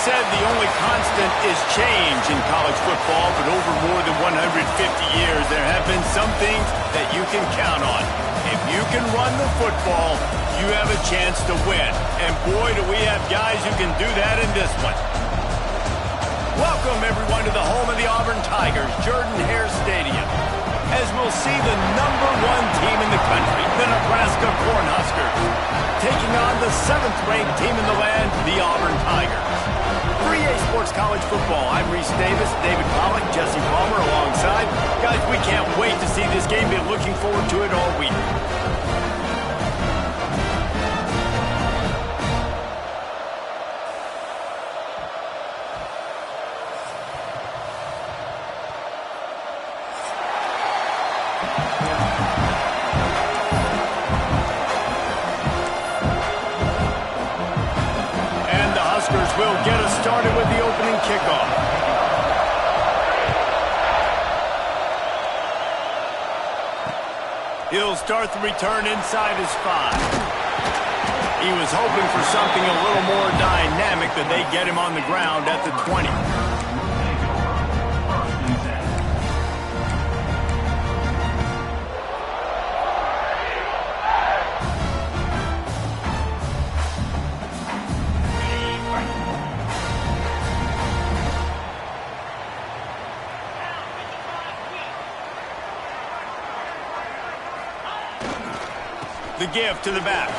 said the only constant is change in college football, but over more than 150 years, there have been some things that you can count on. If you can run the football, you have a chance to win. And boy, do we have guys who can do that in this one. Welcome, everyone, to the home of the Auburn Tigers, Jordan-Hare Stadium, as we'll see the #1 team in the country, the Nebraska Cornhuskers, taking on the 7th-ranked team in the land, the Auburn Tigers. For EA Sports College Football, I'm Reese Davis, David Pollack, Jesse Palmer alongside. Guys, we can't wait to see this game. Been looking forward to it all week. Will get us started with the opening kickoff. He'll start the return inside his 5. He was hoping for something a little more dynamic, but they get him on the ground at the 20. The give to the back.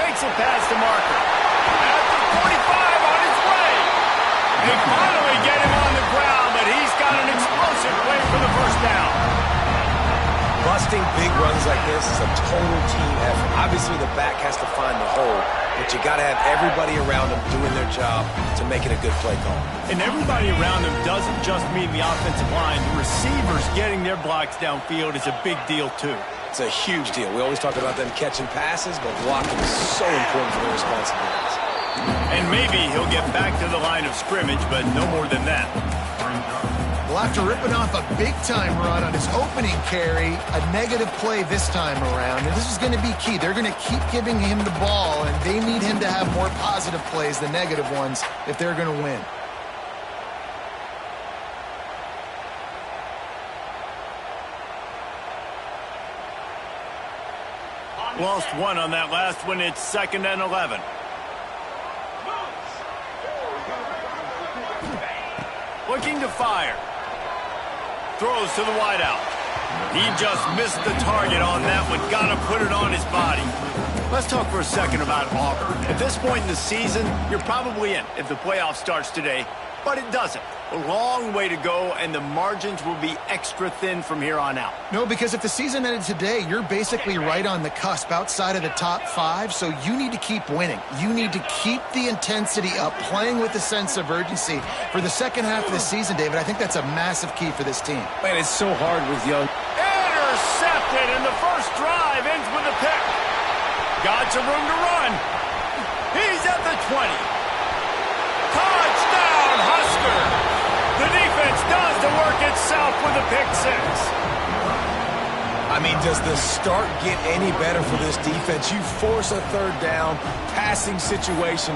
Makes it past the marker. At the 45 on his way. They finally get him on the ground, but he's got an explosive play for the first down. Busting big runs like this is a total team effort. Obviously, the back has to find the hole, but you got to have everybody around him doing their job to make it a good play call. And everybody around him doesn't just mean the offensive line. The receivers getting their blocks downfield is a big deal, too. It's a huge deal. We always talk about them catching passes, but blocking is so important for their responsibilities. And maybe he'll get back to the line of scrimmage, but no more than that. Well, after ripping off a big-time run on his opening carry, a negative play this time around, and this is going to be key. They're going to keep giving him the ball, and they need him to have more positive plays than negative ones if they're going to win. Lost one on that last one. It's 2nd and 11. Looking to fire. Throws to the wideout. He just missed the target on that one. Got to put it on his body. Let's talk for a second about Auburn. At this point in the season, you're probably in if the playoff starts today, but it doesn't. A long way to go, and the margins will be extra thin from here on out. No, because if the season ended today, you're basically right on the cusp outside of the top 5, so you need to keep winning. You need to keep the intensity up, playing with a sense of urgency. For the second half of the season, David, I think that's a massive key for this team. Man, it's so hard with young. Intercepted, and the first drive ends with a pick. Got some room to run. He's at the 20. Touchdown, Husker! The defense does the work itself with a pick 6. I mean, does the start get any better for this defense? You force a 3rd down, passing situation,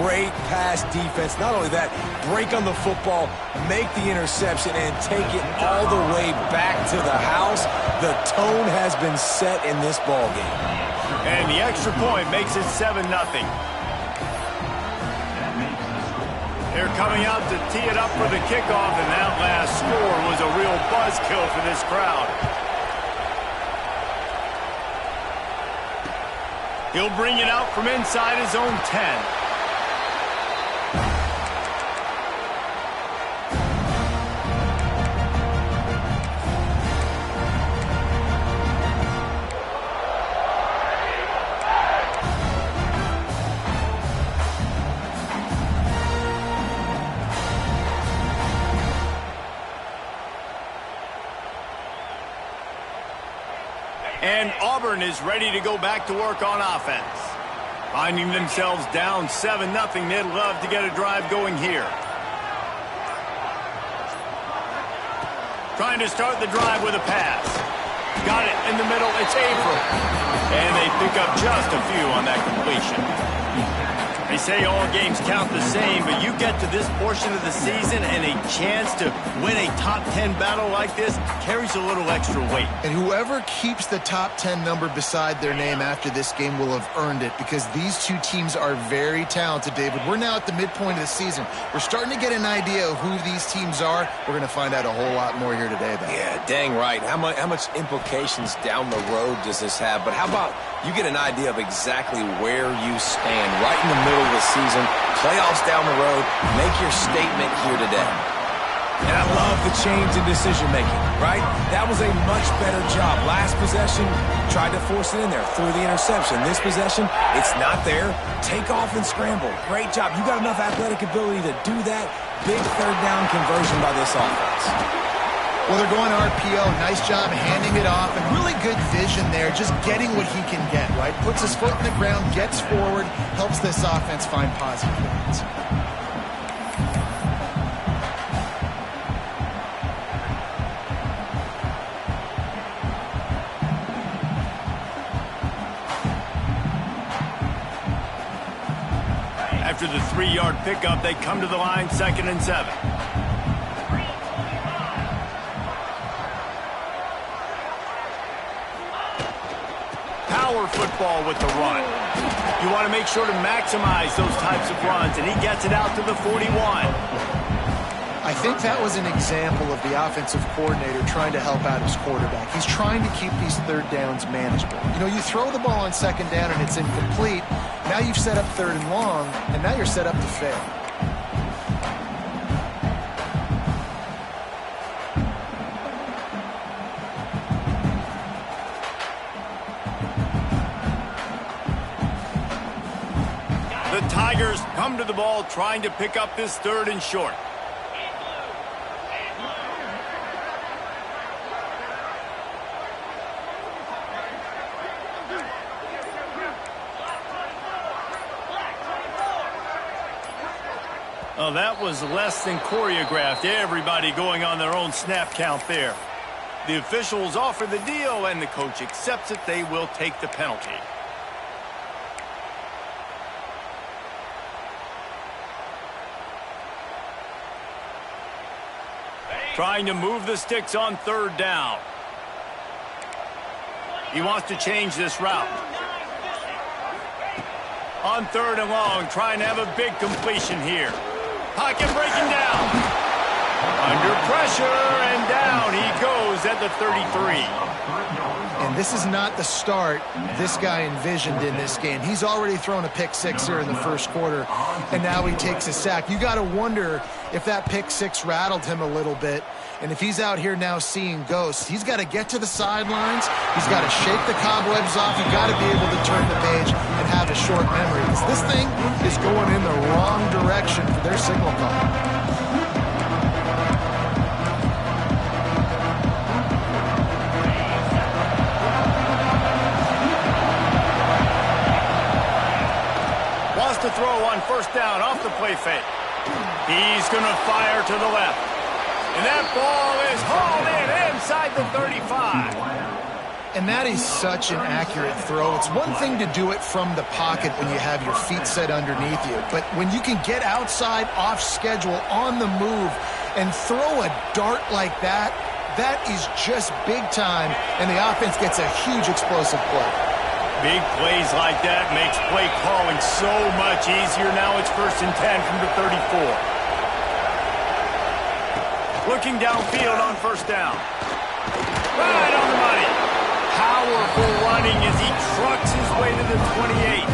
great pass defense. Not only that, break on the football, make the interception, and take it all the way back to the house. The tone has been set in this ballgame. And the extra point makes it 7-0. They're coming out to tee it up for the kickoff, and that last score was a real buzzkill for this crowd. He'll bring it out from inside his own 10. And Auburn is ready to go back to work on offense. Finding themselves down 7-0, they'd love to get a drive going here. Trying to start the drive with a pass. Got it in the middle, it's Abram. And they pick up just a few on that completion. They say all games count the same, but you get to this portion of the season and a chance to win a top 10 battle like this carries a little extra weight. And whoever keeps the top 10 number beside their name after this game will have earned it, because these two teams are very talented, David. We're now at the midpoint of the season. We're starting to get an idea of who these teams are. We're going to find out a whole lot more here today, though. Yeah, dang right. How much implications down the road does this have? But how about you get an idea of exactly where you stand right in the middle of the season, playoffs down the road, make your statement here today. And I love the change in decision-making, right? That was a much better job. Last possession, tried to force it in there, threw the interception. This possession, it's not there. Take off and scramble. Great job. You got enough athletic ability to do that. Big third down conversion by this offense. Well, they're going RPO. Nice job handing it off, and really good vision there, just getting what he can get, right? Puts his foot in the ground, gets forward, helps this offense find positive points. After the 3-yard pickup, they come to the line, 2nd and 7. Power football with the run. You want to make sure to maximize those types of runs, and he gets it out to the 41. I think that was an example of the offensive coordinator trying to help out his quarterback. He's trying to keep these third downs manageable. You know, you throw the ball on 2nd down and it's incomplete. Now you've set up 3rd and long, and now you're set up to fail. The Tigers come to the ball trying to pick up this 3rd and short. Oh, that was less than choreographed. Everybody going on their own snap count there. The officials offer the deal, and the coach accepts it. They will take the penalty. Trying to move the sticks on 3rd down. He wants to change this route. On 3rd and long, trying to have a big completion here. Pocket breaking down. Under pressure, and down he goes at the 33. And this is not the start this guy envisioned in this game. He's already thrown a pick-6 here in the 1st quarter, and now he takes a sack. You got to wonder if that pick-6 rattled him a little bit. And if he's out here now seeing ghosts, he's got to get to the sidelines. He's got to shake the cobwebs off. He's got to be able to turn the page and have a short memory, because this thing is going in the wrong direction for their signal call. To throw on 1st down off the play fake. He's going to fire to the left. And that ball is hauled in inside the 35. And that is such an accurate throw. It's one thing to do it from the pocket when you have your feet set underneath you, but when you can get outside, off schedule, on the move, and throw a dart like that, that is just big time, and the offense gets a huge explosive play. Big plays like that makes play calling so much easier. Now it's 1st and 10 from the 34. Looking downfield on 1st down. Right on the money. Powerful running as he trucks his way to the 28.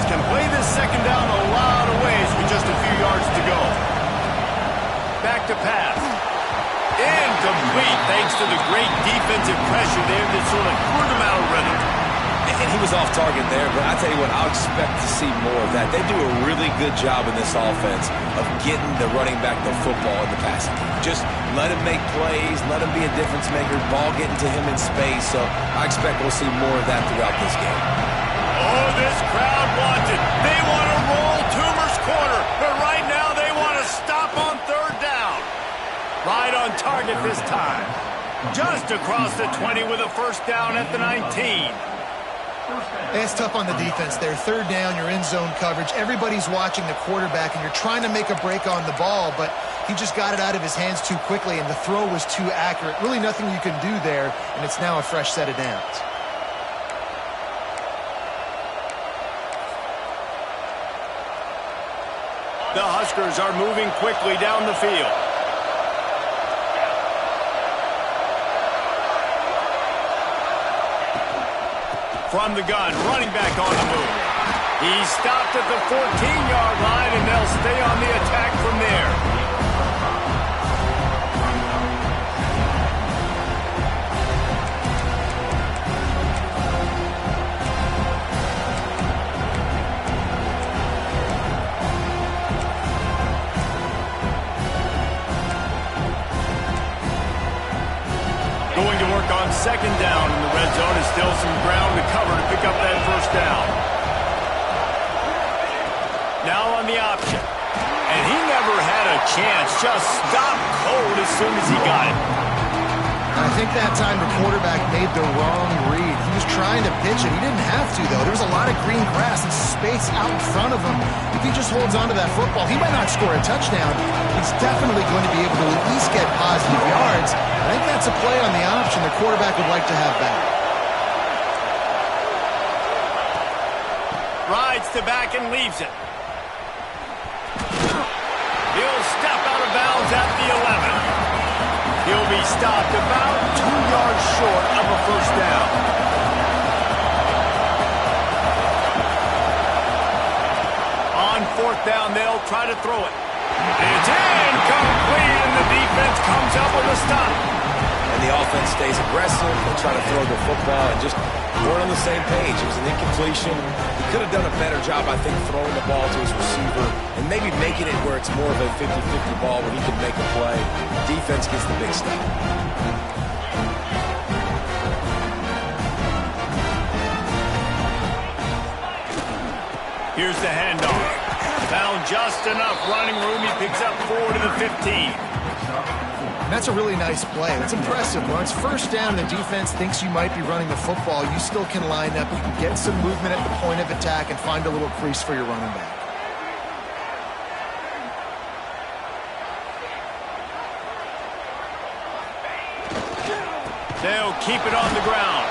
Can play this 2nd down a lot of ways with just a few yards to go. Back to pass. Incomplete thanks to the great defensive pressure there that sort of threw them out of rhythm. And he was off target there, but I tell you what, I'll expect to see more of that. They do a really good job in this offense of getting the running back the football in the passing game. Just let him make plays, let him be a difference maker, ball getting to him in space. So I expect we'll see more of that throughout this game. Oh, this crowd wants it. They want to roll 2 this time. Just across the 20 with a first down at the 19. It's tough on the defense there. Third down, you're in zone coverage. Everybody's watching the quarterback, and you're trying to make a break on the ball, but he just got it out of his hands too quickly, and the throw was too accurate. Really nothing you can do there, and it's now a fresh set of downs. The Huskers are moving quickly down the field. From the gun, running back on the move. He's stopped at the 14-yard line, and they'll stay on the attack from there. Going to work on second down in the red zone is still some ground to cover to pick up that first down. Now on the option. And he never had a chance. Just stopped cold as soon as he got it. I think that time the quarterback made the wrong read. He was trying to pitch it. He didn't have to, though. There was a lot of green grass and space out in front of him. If he just holds on to that football, he might not score a touchdown. He's definitely going to be able to at least get positive yards. I think that's a play on the option the quarterback would like to have back. Rides to back and leaves it. He'll step out of bounds at the 11. He'll be stopped about 2 yards short of a first down. On fourth down, they'll try to throw it. It's incomplete, and the defense comes up with a stop. And the offense stays aggressive. They try to throw the football and just weren't on the same page. It was an incompletion. He could have done a better job, I think, throwing the ball to his receiver and maybe making it where it's more of a 50-50 ball where he can make a play. Defense gets the big stop. Here's the handoff. Found just enough running room. He picks up 4 to the 15. And that's a really nice play. That's impressive. When it's first down and the defense thinks you might be running the football, you still can line up. You can get some movement at the point of attack and find a little crease for your running back. They'll keep it on the ground.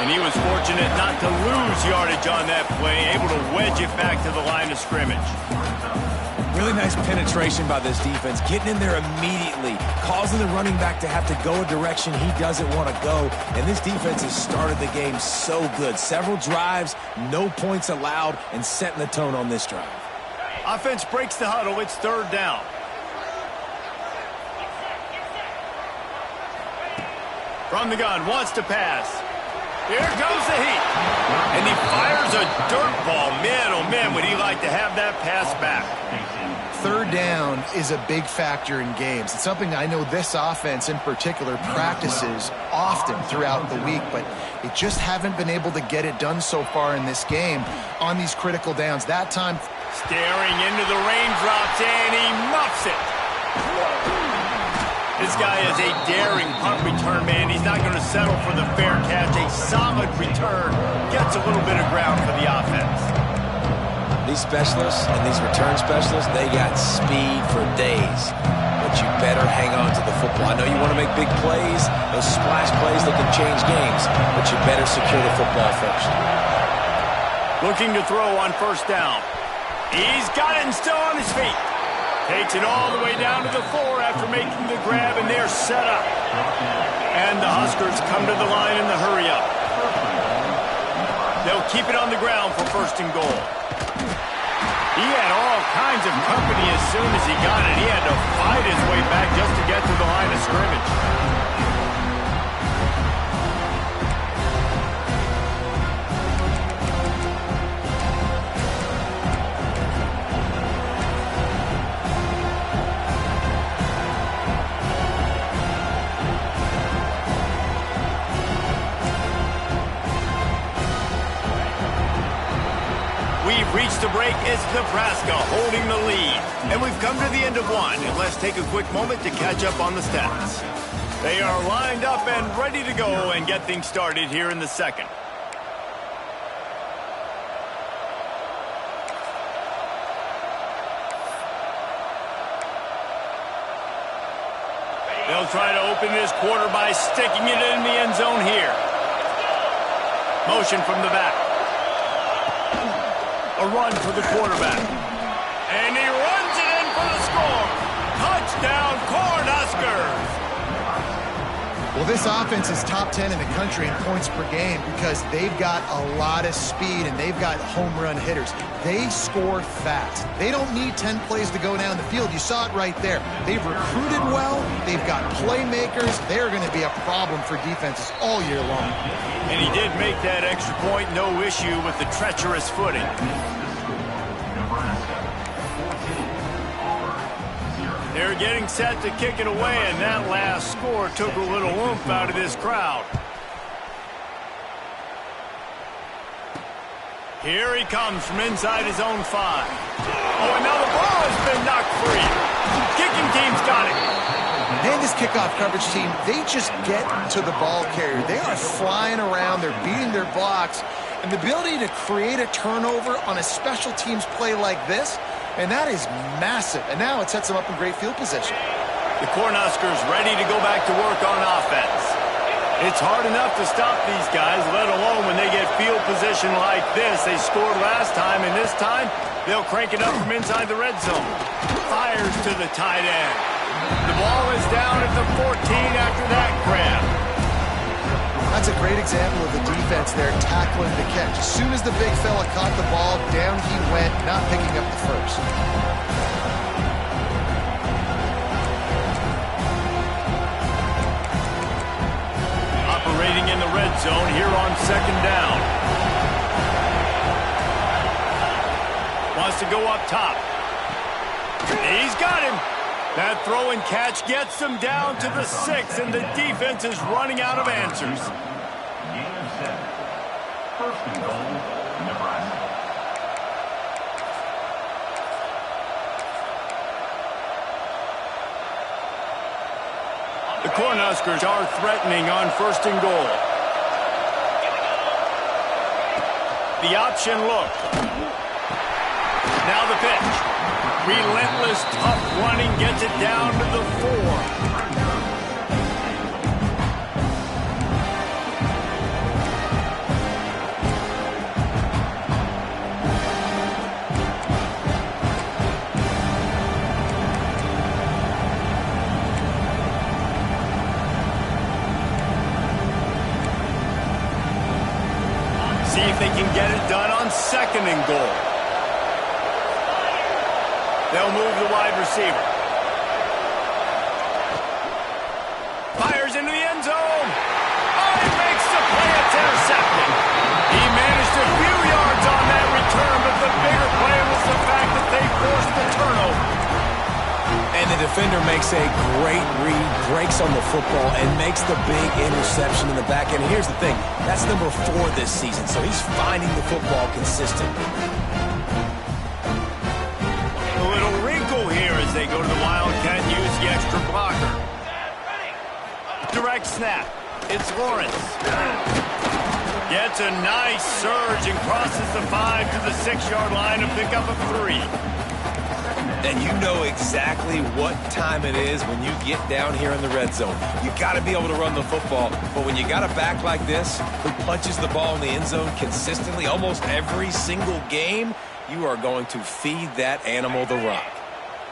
And he was fortunate not to lose yardage on that play, able to wedge it back to the line of scrimmage. Really nice penetration by this defense, getting in there immediately, causing the running back to have to go a direction he doesn't want to go. And this defense has started the game so good. Several drives, no points allowed, and setting the tone on this drive. Offense breaks the huddle. It's third down. From the gun, wants to pass. Here goes the heat. And he fires a dirt ball. Man, oh man, would he like to have that pass back. Third down is a big factor in games. It's something I know this offense in particular practices often throughout the week, but they just haven't been able to get it done so far in this game on these critical downs. That time, staring into the raindrops, and he muffs it. This guy is a daring punt return man. He's not going to settle for the fair catch. A solid return gets a little bit of ground for the offense. These specialists and these return specialists, they got speed for days. But you better hang on to the football. I know you want to make big plays, those splash plays that can change games, but you better secure the football first. Looking to throw on first down. He's got it and still on his feet. Takes it all the way down to the 4 after making the grab, and they're set up. And the Huskers come to the line in the hurry-up. They'll keep it on the ground for first and goal. He had all kinds of company as soon as he got it. He had to fight his way back just to get to the line of scrimmage. We've reached the break. It's Nebraska holding the lead. And we've come to the end of one. And let's take a quick moment to catch up on the stats. They are lined up and ready to go and get things started here in the second. They'll try to open this quarter by sticking it in the end zone here. Motion from the back. A run for the quarterback. And he runs it in for the score. Touchdown, Cornhuskers. Well, this offense is top 10 in the country in points per game because they've got a lot of speed and they've got home run hitters. They score fast. They don't need 10 plays to go down the field. You saw it right there. They've recruited well. They've got playmakers. They're going to be a problem for defenses all year long. And he did make that extra point, no issue with the treacherous footing. They're getting set to kick it away, and that last score took a little oomph out of this crowd. Here he comes from inside his own 5. Oh, and now the ball has been knocked free. Kicking team's got it. And this kickoff coverage team, they just get to the ball carrier. They are flying around. They're beating their blocks. And the ability to create a turnover on a special teams play like this, and that is massive. And now it sets them up in great field position. The Cornhuskers ready to go back to work on offense. It's hard enough to stop these guys, let alone when they get field position like this. They scored last time, and this time they'll crank it up from inside the red zone. Fires to the tight end. The ball is down at the 14 after that grab. That's a great example of the defense there tackling the catch. As soon as the big fella caught the ball, down he went, not picking up the first. Operating in the red zone here on second down. Wants to go up top. He's got him. That throw and catch gets them down to the 6, and the defense is running out of answers. First and goal, Nebraska. The Cornhuskers are threatening on first and goal. The option look. Now the pitch. Relentless, tough running gets it down to the 4. See if they can get it done on second and goal. They'll move the wide receiver. Fires into the end zone. Oh, he makes the play. It's intercepted. He managed a few yards on that return, but the bigger play was the fact that they forced the turnover. And the defender makes a great read, breaks on the football, and makes the big interception in the back end. Here's the thing. That's number 4 this season, so he's finding the football consistently. They go to the Wildcat and use the extra blocker. Direct snap. It's Lawrence. Gets a nice surge and crosses the 5 to the 6-yard line to pick up a 3. And you know exactly what time it is when you get down here in the red zone. You got to be able to run the football. But when you got a back like this who punches the ball in the end zone consistently almost every single game, you are going to feed that animal the rock.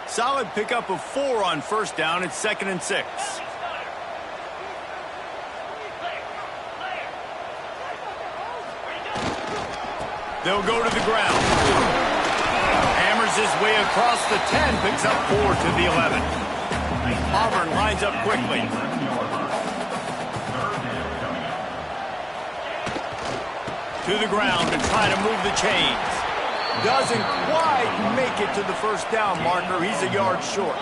Solid pickup of 4 on first down. It's 2nd and 6. They'll go to the ground. Hammers his way across the 10. Picks up 4 to the 11. Auburn lines up quickly. To the ground to try to move the chains. Doesn't quite make it to the first down marker. He's a yard short.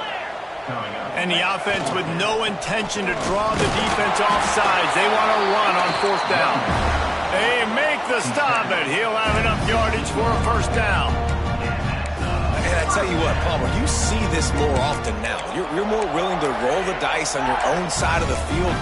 And the offense with no intention to draw the defense off sides. They want to run on fourth down. They make the stop, and he'll have enough yardage for a first down. And I tell you what, Palmer, you see this more often now. You're more willing to roll the dice on your own side of the field.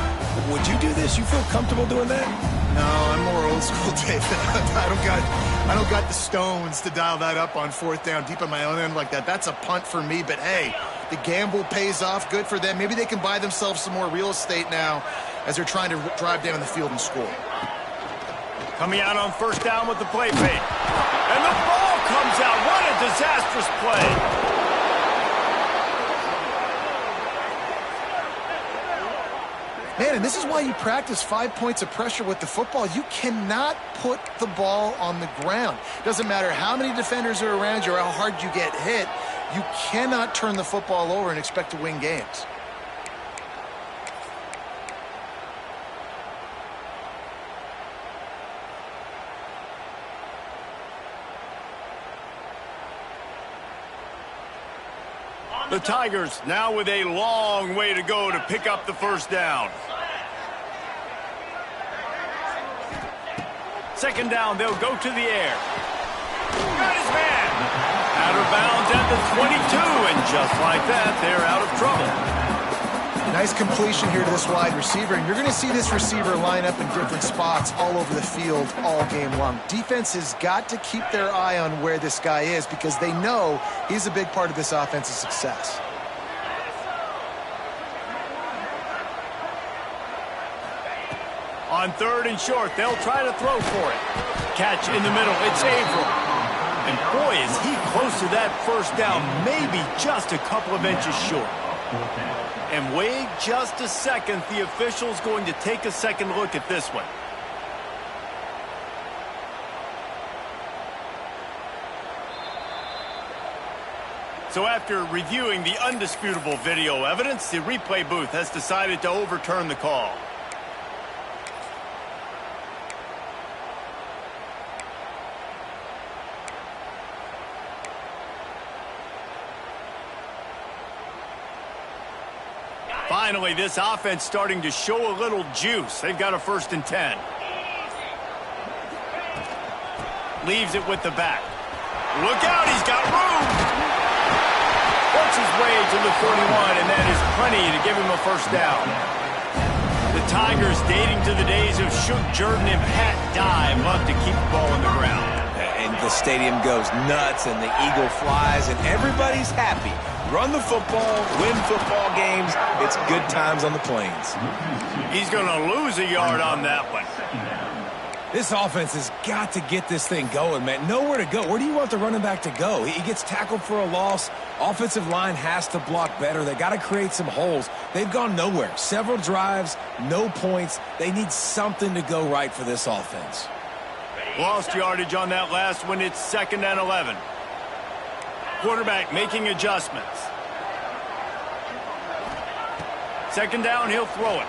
Would you do this? You feel comfortable doing that? No, I'm more old school, David. I don't got the stones to dial that up on fourth down deep in my own end like that. That's a punt for me, but hey, the gamble pays off. Good for them. Maybe they can buy themselves some more real estate now as they're trying to drive down the field and score. Coming out on first down with the play fake. And the ball comes out. What a disastrous play. Man, and this is why you practice 5 points of pressure with the football. You cannot put the ball on the ground. Doesn't matter how many defenders are around you or how hard you get hit. You cannot turn the football over and expect to win games. The Tigers now with a long way to go to pick up the first down. Second down, they'll go to the air. Got his man. Out of bounds at the 22, and just like that, they're out of trouble. Nice completion here to this wide receiver, and you're going to see this receiver line up in different spots all over the field all game long. Defense has got to keep their eye on where this guy is because they know he's a big part of this offense's success. On third and short, they'll try to throw for it. Catch in the middle, it's Averill. And boy, is he close to that first down, maybe just a couple of inches short. And wait just a second, the official's going to take a second look at this one. So after reviewing the undisputable video evidence, the replay booth has decided to overturn the call. Finally, this offense starting to show a little juice. They've got a 1st and 10. Leaves it with the back. Look out, he's got room. Works his way to the 41, and that is plenty to give him a first down. The Tigers, dating to the days of Shook Jordan and Pat Dye, love to keep the ball on the ground. And the stadium goes nuts, and the eagle flies, and everybody's happy. Run the football, win football games. It's good times on the plains. He's going to lose a yard on that one. This offense has got to get this thing going, man. Nowhere to go. Where do you want the running back to go? He gets tackled for a loss. Offensive line has to block better. They got to create some holes. They've gone nowhere. Several drives, no points. They need something to go right for this offense. Lost yardage on that last one. It's 2nd and 11. Quarterback making adjustments. Second down, he'll throw it.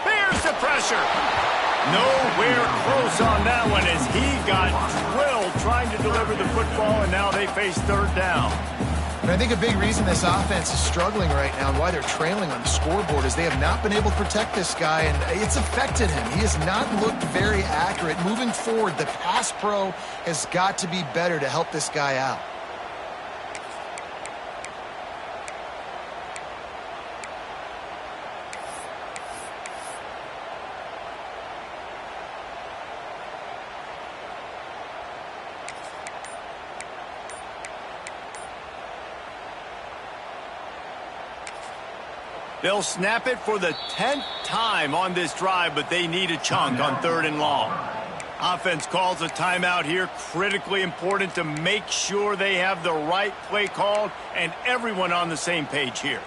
There's the pressure. Nowhere close on that one as he got drilled trying to deliver the football, and now they face 3rd down. And I think a big reason this offense is struggling right now and why they're trailing on the scoreboard is they have not been able to protect this guy, and it's affected him. He has not looked very accurate. Moving forward, the pass pro has got to be better to help this guy out. They'll snap it for the 10th time on this drive, but they need a chunk on 3rd and long. Offense calls a timeout here. Critically important to make sure they have the right play called and everyone on the same page here.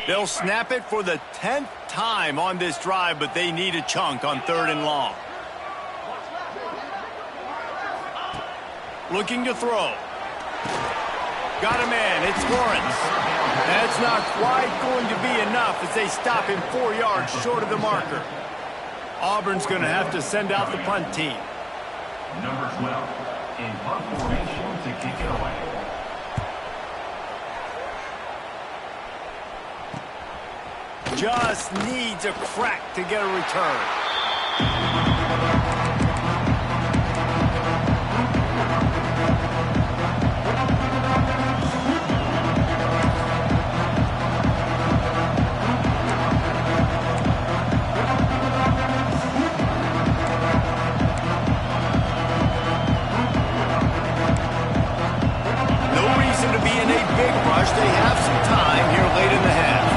They'll snap it for the 10th time on this drive, but they need a chunk on 3rd and long. Looking to throw. Got a man. It's Lawrence. That's not quite going to be enough as they stop him 4 yards short of the marker. Auburn's going to have to send out the punt team. Number 12 in punt formation to kick it away. just needs a crack to get a return. They have some time here late in the half.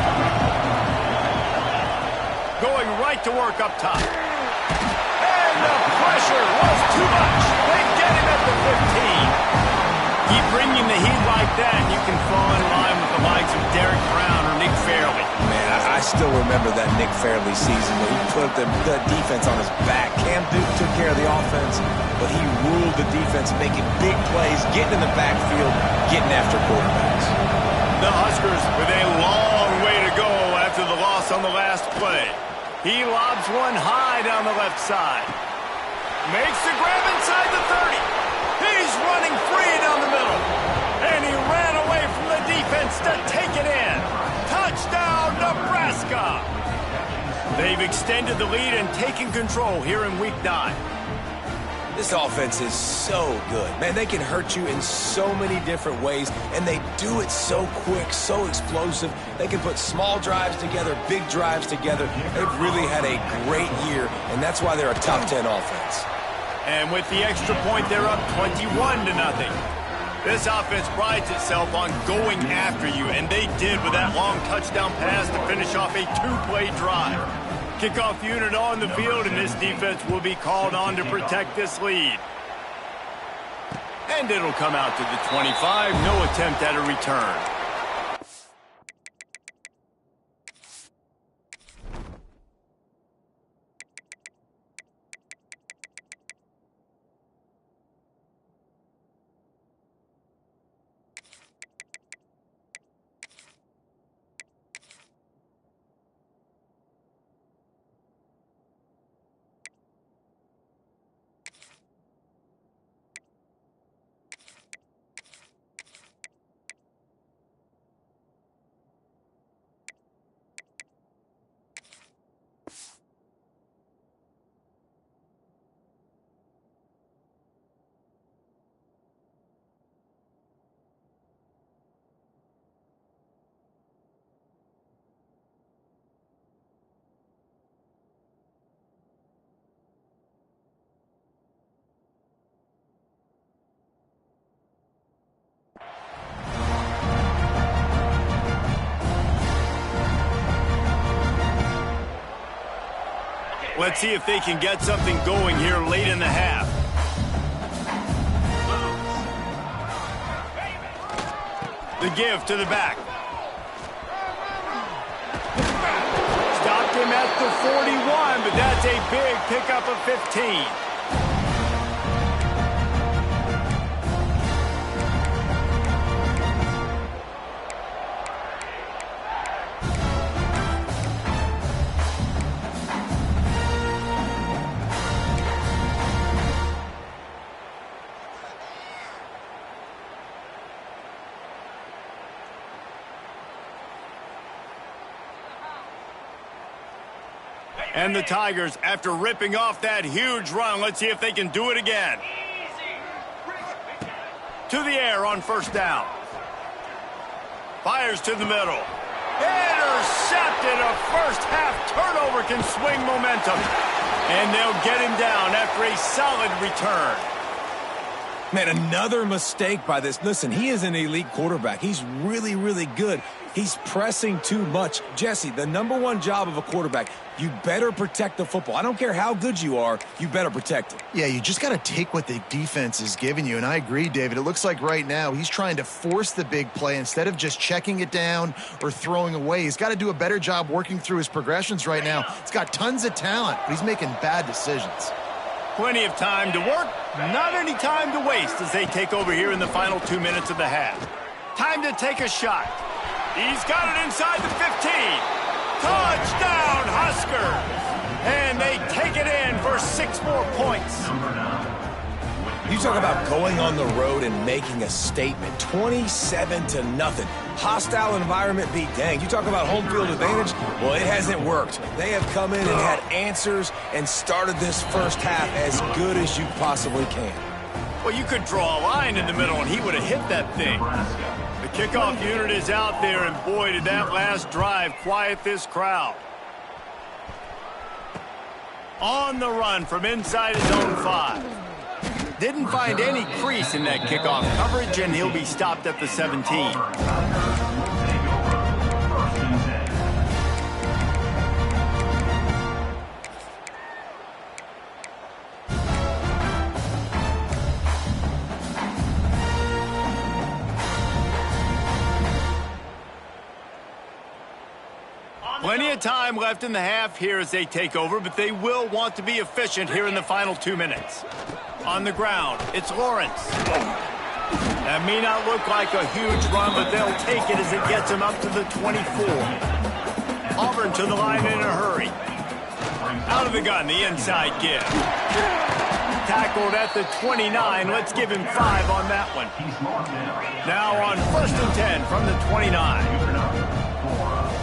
Going right to work up top. And the pressure was too much. They get him at the 15. Keep bringing the heat like that, and you can fall in line with the likes of Derek Brown or Nick Fairley. Man, I still remember that Nick Fairley season where he put the defense on his back. Cam Duke took care of the offense, but he ruled the defense, making big plays, getting in the backfield, getting after quarterbacks. The Huskers with a long way to go after the loss on the last play. He lobs one high down the left side. Makes the grab inside the 30. He's running free down the middle. And he ran away from the defense to take it in. Touchdown, Nebraska! They've extended the lead and taken control here in Week 9. This offense is so good. Man, they can hurt you in so many different ways, and they do it so quick, so explosive. They can put small drives together, big drives together. They've really had a great year, and that's why they're a top 10 offense. And with the extra point, they're up 21-0. This offense prides itself on going after you, and they did with that long touchdown pass to finish off a two-play drive. Kickoff unit on the field, and this defense will be called on to protect this lead. And it'll come out to the 25. No attempt at a return. Let's see if they can get something going here late in the half. The give to the back. Stopped him at the 41, but that's a big pickup of 15. And the Tigers, after ripping off that huge run, let's see if they can do it again. To the air on first down. Fires to the middle. Intercepted. A first-half turnover can swing momentum. And they'll get him down after a solid return. Man, another mistake by this. Listen, he is an elite quarterback. He's really, really good. He's pressing too much. Jesse, the number one job of a quarterback, you better protect the football. I don't care how good you are, you better protect it. Yeah, you just got to take what the defense is giving you, and I agree, David. It looks like right now he's trying to force the big play instead of just checking it down or throwing away. He's got to do a better job working through his progressions right now. He's got tons of talent, but he's making bad decisions. Plenty of time to work, not any time to waste as they take over here in the final 2 minutes of the half. Time to take a shot. He's got it inside the 15. Touchdown, Huskers! And they take it in for 6 more points. You talk about going on the road and making a statement. 27-0. Hostile environment be danged. You talk about home field advantage? Well, it hasn't worked. They have come in and had answers and started this first half as good as you possibly can. Well, you could draw a line in the middle, and he would have hit that thing. The kickoff unit is out there, and boy, did that last drive quiet this crowd. On the run from inside his own 5. Didn't find any crease in that kickoff coverage, and he'll be stopped at the 17. Plenty of time left in the half here as they take over, but they will want to be efficient here in the final 2 minutes. On the ground, it's Lawrence. That may not look like a huge run, but they'll take it as it gets them up to the 24. Auburn to the line in a hurry. Out of the gun, the inside give. Tackled at the 29. Let's give him 5 on that one. Now on 1st and 10 from the 29.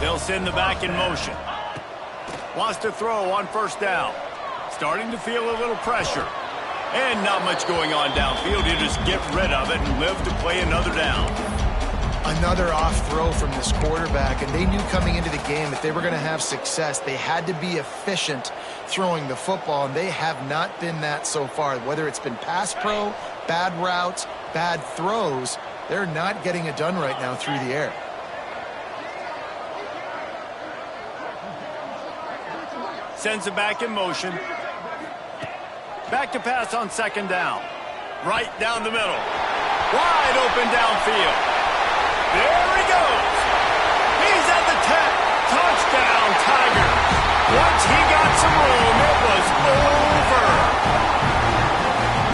They'll send the back in motion. Wants to throw on 1st down. Starting to feel a little pressure. And not much going on downfield. You just get rid of it and live to play another down. Another off throw from this quarterback, and they knew coming into the game if they were going to have success, they had to be efficient throwing the football, and they have not been that so far. Whether it's been pass pro, bad routes, bad throws, they're not getting it done right now through the air. Sends it back in motion. Back to pass on 2nd down. Right down the middle. Wide open downfield. There he goes. He's at the 10. Touchdown, Tigers. Once he got some room, it was over.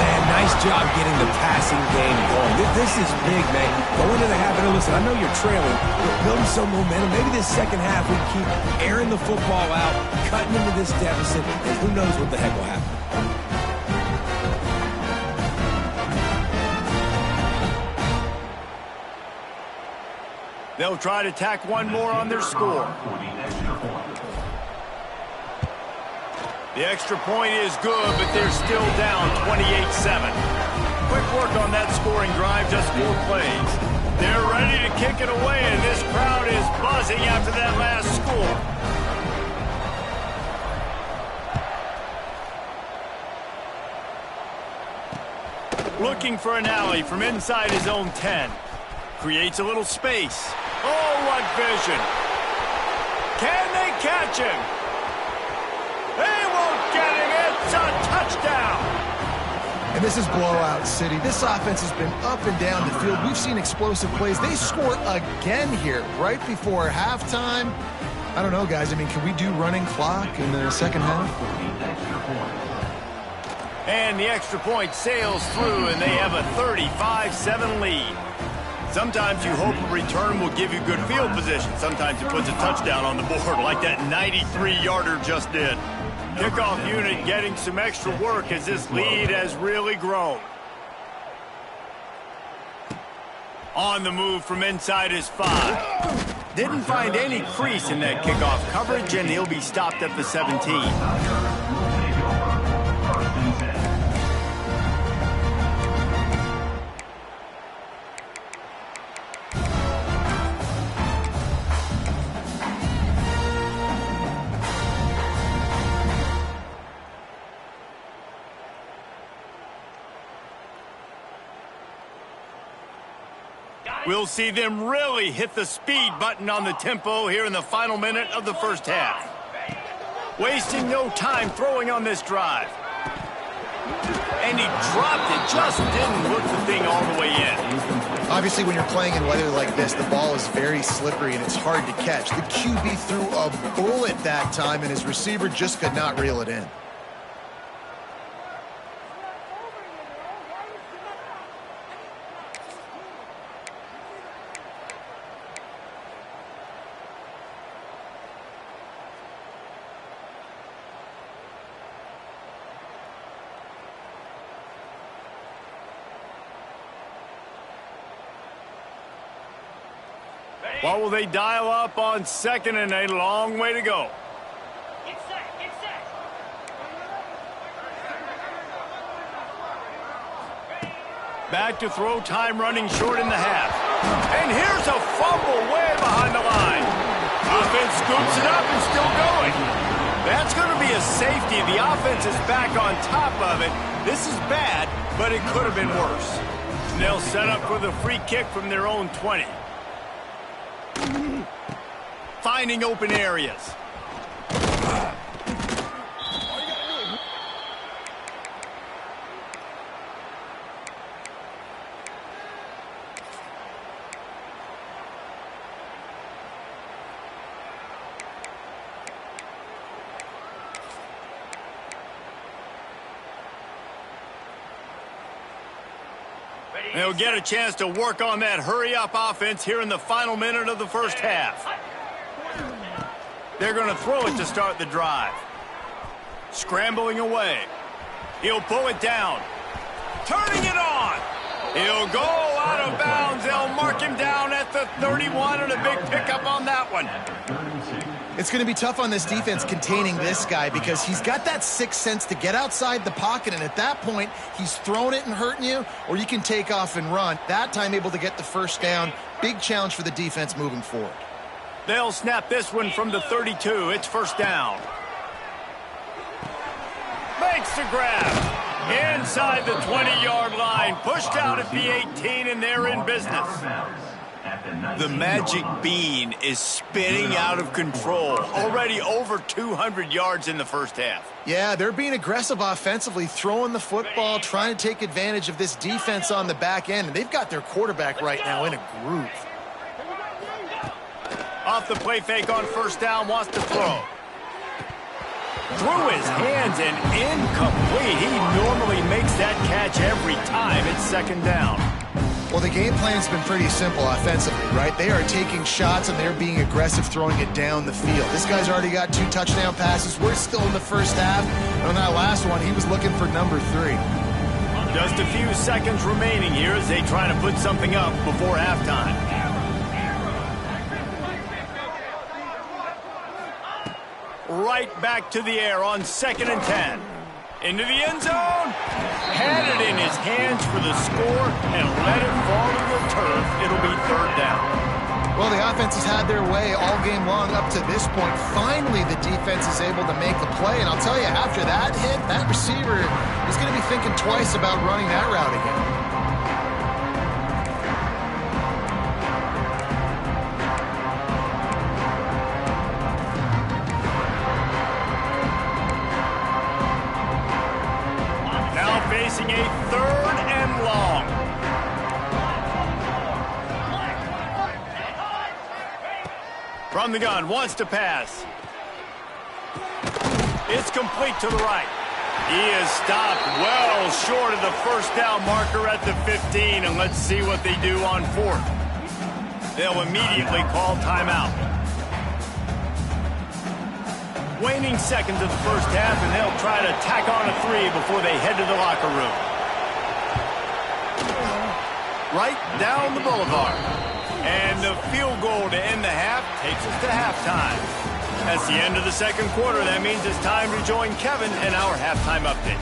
Man, nice job getting the passing game going. This is big, man. Go into the half and listen, I know you're trailing, but building some momentum. Maybe this second half we keep airing the football out, cutting into this deficit, and who knows what the heck will happen. They'll try to tack one more on their score. The extra point is good, but they're still down 28-7. Quick work on that scoring drive, just 4 plays. They're ready to kick it away, and this crowd is buzzing after that last score. Looking for an alley from inside his own 10. Creates a little space. Oh, what vision. Can they catch him? They won't get him. It's a touchdown. And this is blowout city. This offense has been up and down the field. We've seen explosive plays. They score again here right before halftime. I don't know, guys. I mean, can we do running clock in the second half? And the extra point sails through, and they have a 35-7 lead. Sometimes you hope a return will give you good field position. Sometimes it puts a touchdown on the board like that 93-yarder just did. Kickoff unit getting some extra work as this lead has really grown. On the move from inside his 5. Didn't find any crease in that kickoff coverage, and he'll be stopped at the 17. We'll see them really hit the speed button on the tempo here in the final minute of the first half. Wasting no time throwing on this drive. And he dropped it, just didn't look the thing all the way in. Obviously, when you're playing in weather like this, the ball is very slippery and it's hard to catch. The QB threw a bullet that time, and his receiver just could not reel it in. What will they dial up on second and a long way to go? Get set, get set. Back to throw, time running short in the half. And here's a fumble way behind the line. Offense scoops it up and still going. That's going to be a safety. The offense is back on top of it. This is bad, but it could have been worse. And they'll set up for the free kick from their own 20. Finding open areas. They'll get a chance to work on that hurry-up offense here in the final minute of the first half. They're going to throw it to start the drive. Scrambling away. He'll pull it down. Turning it on. He'll go out of bounds. They'll mark him down at the 31, and a big pickup on that one. It's going to be tough on this defense containing this guy because he's got that sixth sense to get outside the pocket, and at that point, he's throwing it and hurting you, or you can take off and run. That time able to get the first down. Big challenge for the defense moving forward. They'll snap this one from the 32. It's first down. Makes the grab. Inside the 20-yard line. Pushed out at the 18, and they're in business. The magic bean is spinning out of control. Already over 200 yards in the first half. Yeah, they're being aggressive offensively, throwing the football, trying to take advantage of this defense on the back end, and they've got their quarterback right now in a groove. Off the play fake on first down, wants to throw. Through his hands and incomplete. He normally makes that catch every time. It's second down. Well, the game plan's been pretty simple offensively, right? They are taking shots, and they're being aggressive throwing it down the field. This guy's already got 2 touchdown passes. We're still in the first half. And on that last one, he was looking for number 3. Just a few seconds remaining here as they try to put something up before halftime. Right back to the air on second and 10. Into the end zone. Had it in his hands for the score and let it fall to the turf. It'll be third down. Well, the offense has had their way all game long up to this point. Finally, the defense is able to make a play. And I'll tell you, after that hit, that receiver is going to be thinking twice about running that route again. Facing a third and long. From the gun, wants to pass. It's complete to the right. He is stopped well short of the first down marker at the 15, and let's see what they do on fourth. They'll immediately call timeout. Waning seconds of the first half, and they'll try to tack on a 3 before they head to the locker room. Right down the boulevard. And the field goal to end the half takes us to halftime. That's the end of the second quarter. That means it's time to join Kevin in our halftime update.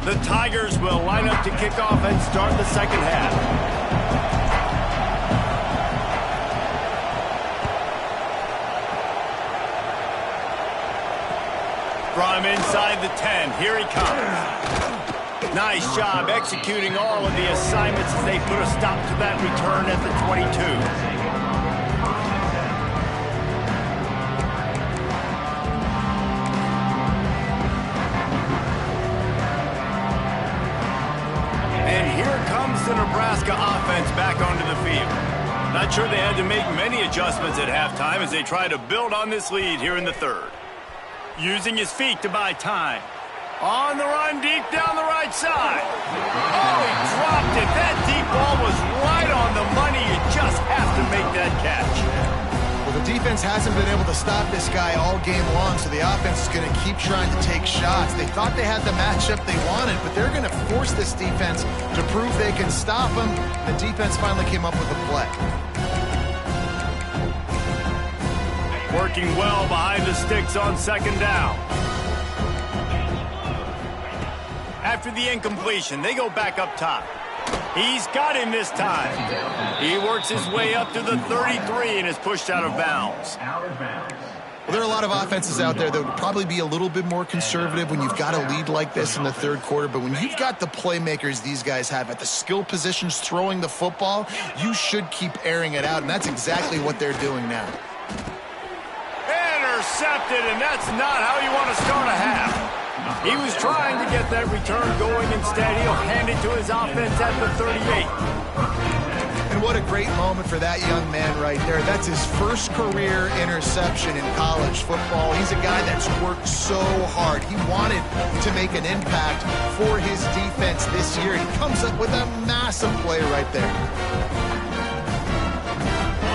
The Tigers will line up to kick off and start the second half. From inside the 10, here he comes. Nice job executing all of the assignments as they put a stop to that return at the 22. The Nebraska offense back onto the field. Not sure they had to make many adjustments at halftime as they try to build on this lead here in the third. Using his feet to buy time. On the run deep down the right side. Oh, he dropped it. That deep ball was right on the money. You just have to make that catch. Well, the defense hasn't been able to stop this guy all game long, so the offense is going to keep trying to take shots. They thought they had the matchup they wanted, but they're going to force this defense to prove they can stop him. The defense finally came up with a play. Working well behind the sticks on second down. After the incompletion, they go back up top. He's got him this time. He works his way up to the 33 and is pushed out of bounds. Well, there are a lot of offenses out there that would probably be a little bit more conservative when you've got a lead like this in the third quarter. But when you've got the playmakers these guys have at the skill positions throwing the football, you should keep airing it out. And that's exactly what they're doing now. Intercepted, and that's not how you want to start a half. He was trying to get that return going. Instead, he'll hand it to his offense at the 38. And what a great moment for that young man right there. That's his first career interception in college football. He's a guy that's worked so hard. He wanted to make an impact for his defense this year. He comes up with a massive play right there.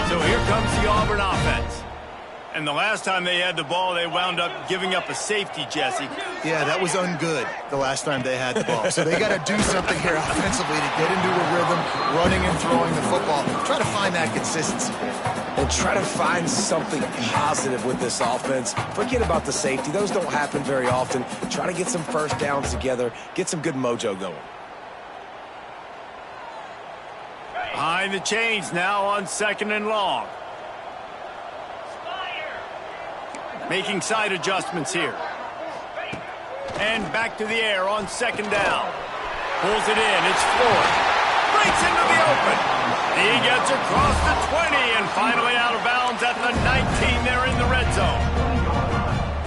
So here comes the Auburn offense. And the last time they had the ball, they wound up giving up a safety, Jesse. Yeah, that was ungood the last time they had the ball. So they got to do something here offensively to get into a rhythm, running and throwing the football. Try to find that consistency. And try to find something positive with this offense. Forget about the safety. Those don't happen very often. Try to get some first downs together, get some good mojo going. Behind the chains now on second and long. Making side adjustments here. And back to the air on second down. Pulls it in. It's Floyd. Breaks into the open. He gets across the 20 and finally out of bounds at the 19. They're in the red zone.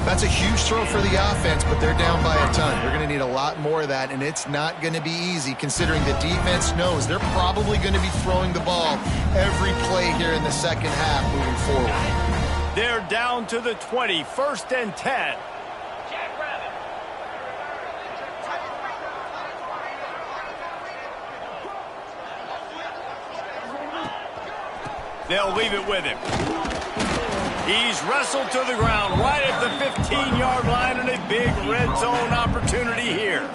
That's a huge throw for the offense, but they're down by a ton. They're going to need a lot more of that, and it's not going to be easy considering the defense knows they're probably going to be throwing the ball every play here in the second half moving forward. They're down to the 20, first and 10. They'll leave it with him. He's wrestled to the ground right at the 15-yard line and a big red zone opportunity here.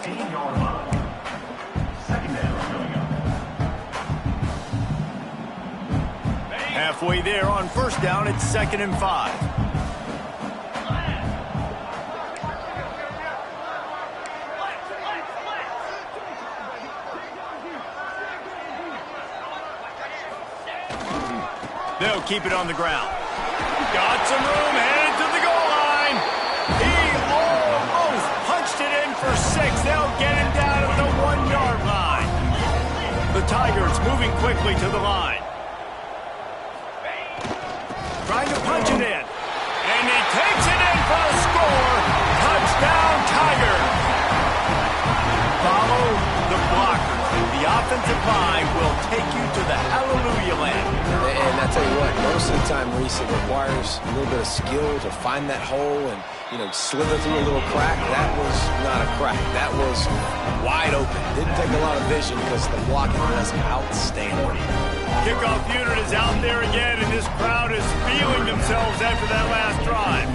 Halfway there on first down, it's 2nd and 5. They'll keep it on the ground. Got some room, headed to the goal line. He almost punched it in for 6. They'll get him down at the 1-yard line. The Tigers moving quickly to the line. Trying to punch it in. And he takes it in for a score. Touchdown, Tiger. Follow the blocker. The offensive line will take you to the hallelujah land. And I tell you what, most of the time, Reese, it requires a little bit of skill to find that hole and, slither through a little crack. That was not a crack. That was wide open. Didn't take a lot of vision because the blocking was outstanding. Kickoff unit is out there again, and this crowd is feeling themselves after that last drive.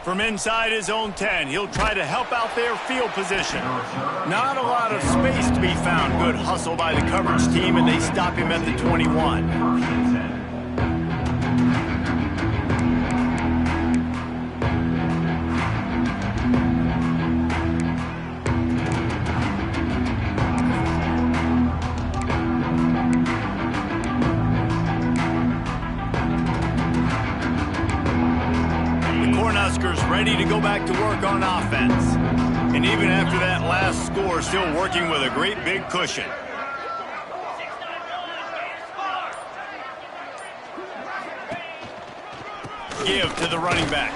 From inside his own 10, he'll try to help out their field position. Not a lot of space to be found. Good hustle by the coverage team, and they stop him at the 21. Ready to go back to work on offense. And even after that last score, still working with a great big cushion. Give to the running back.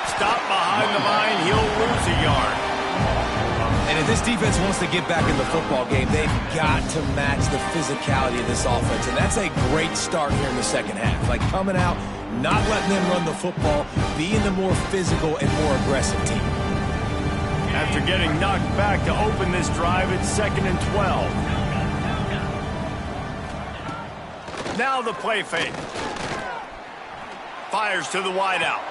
Stop behind the line, he'll lose a yard. And if this defense wants to get back in the football game, they've got to match the physicality of this offense. And that's a great start here in the second half. Like coming out, not letting them run the football, being the more physical and more aggressive team. After getting knocked back to open this drive, it's 2nd and 12. Now the play fake. Fires to the wideout.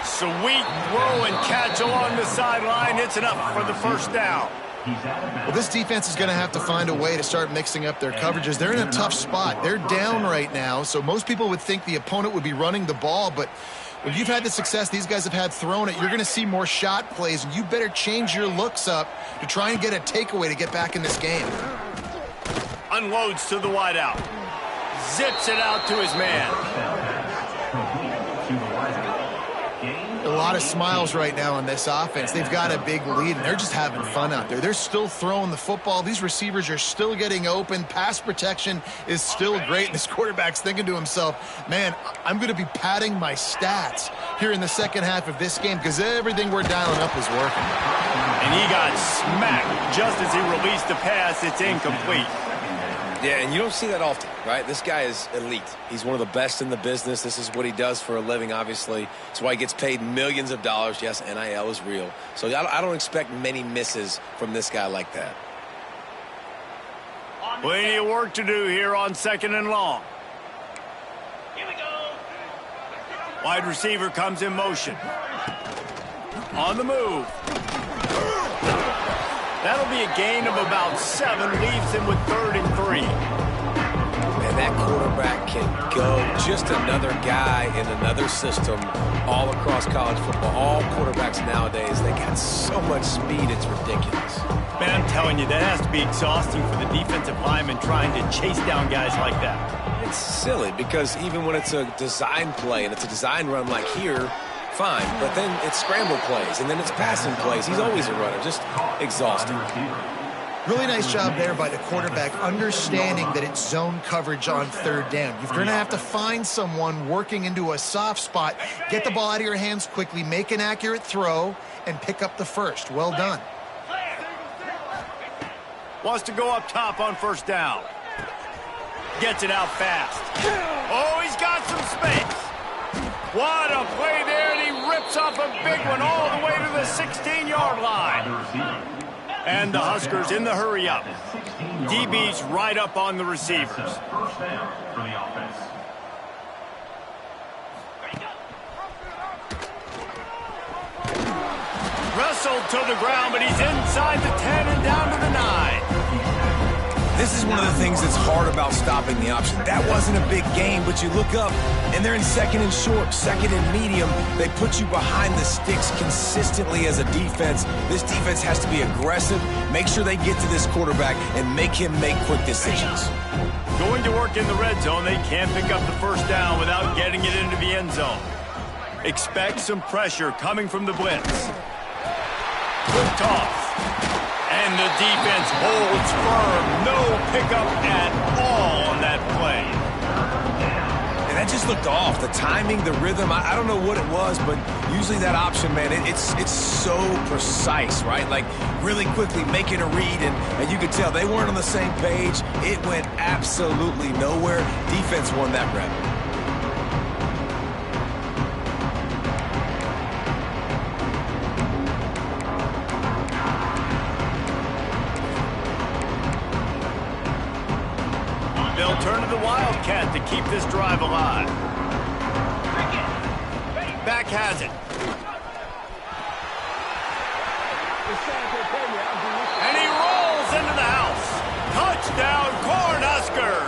Sweet throw and catch along the sideline. It's enough for the first down. Well, this defense is going to have to find a way to start mixing up their coverages. They're in a tough spot. They're down right now, so most people would think the opponent would be running the ball, but when you've had the success these guys have had throwing it, you're going to see more shot plays, and you better change your looks up to try and get a takeaway to get back in this game. Unloads to the wideout. Zips it out to his man. A lot of smiles right now on this offense. They've got a big lead, and they're just having fun out there. They're still throwing the football. These receivers are still getting open. Pass protection is still great. This quarterback's thinking to himself, man, I'm going to be padding my stats here in the second half of this game because everything we're dialing up is working. And he got smacked just as he released the pass. It's incomplete. Yeah, and you don't see that often, right? This guy is elite. He's one of the best in the business. This is what he does for a living, obviously. That's why he gets paid millions of dollars. Yes, NIL is real. So I don't expect many misses from this guy like that. Plenty of work to do here on 2nd and long. Here we go. Wide receiver comes in motion. On the move. That'll be a gain of about 7, leaves him with 3rd and 3. And that quarterback can go. Just another guy in another system all across college football. All quarterbacks nowadays, they got so much speed, it's ridiculous. Man, I'm telling you, that has to be exhausting for the defensive lineman trying to chase down guys like that. It's silly because even when it's a design play and it's a design run like here, fine, but then it's scramble plays, and then it's passing plays. He's always a runner, just exhausting. Really nice job there by the quarterback, understanding that it's zone coverage on 3rd down. You're going to have to find someone working into a soft spot, get the ball out of your hands quickly, make an accurate throw, and pick up the first. Well done. Wants to go up top on 1st down. Gets it out fast. Oh, he's got some space. What a play there, and he rips off a big one all the way to the 16-yard line. And the Huskers in the hurry-up. DB's right up on the receivers. First down for the offense. Wrestled to the ground, but he's inside the 10 and down to the 9. This is one of the things that's hard about stopping the option. That wasn't a big gain, but you look up, and they're in 2nd and short, 2nd and medium. They put you behind the sticks consistently as a defense. This defense has to be aggressive, make sure they get to this quarterback, and make him make quick decisions. Going to work in the red zone, they can't pick up the 1st down without getting it into the end zone. Expect some pressure coming from the blitz. Quick toss. And the defense holds firm. No pickup at all on that play. And that just looked off. The timing, the rhythm, I don't know what it was, but usually that option, man, it's so precise, right? Like really quickly making a read, and you could tell they weren't on the same page. It went absolutely nowhere. Defense won that rep. They'll turn to the Wildcat to keep this drive alive. Back has it. And he rolls into the house. Touchdown, Cornhuskers!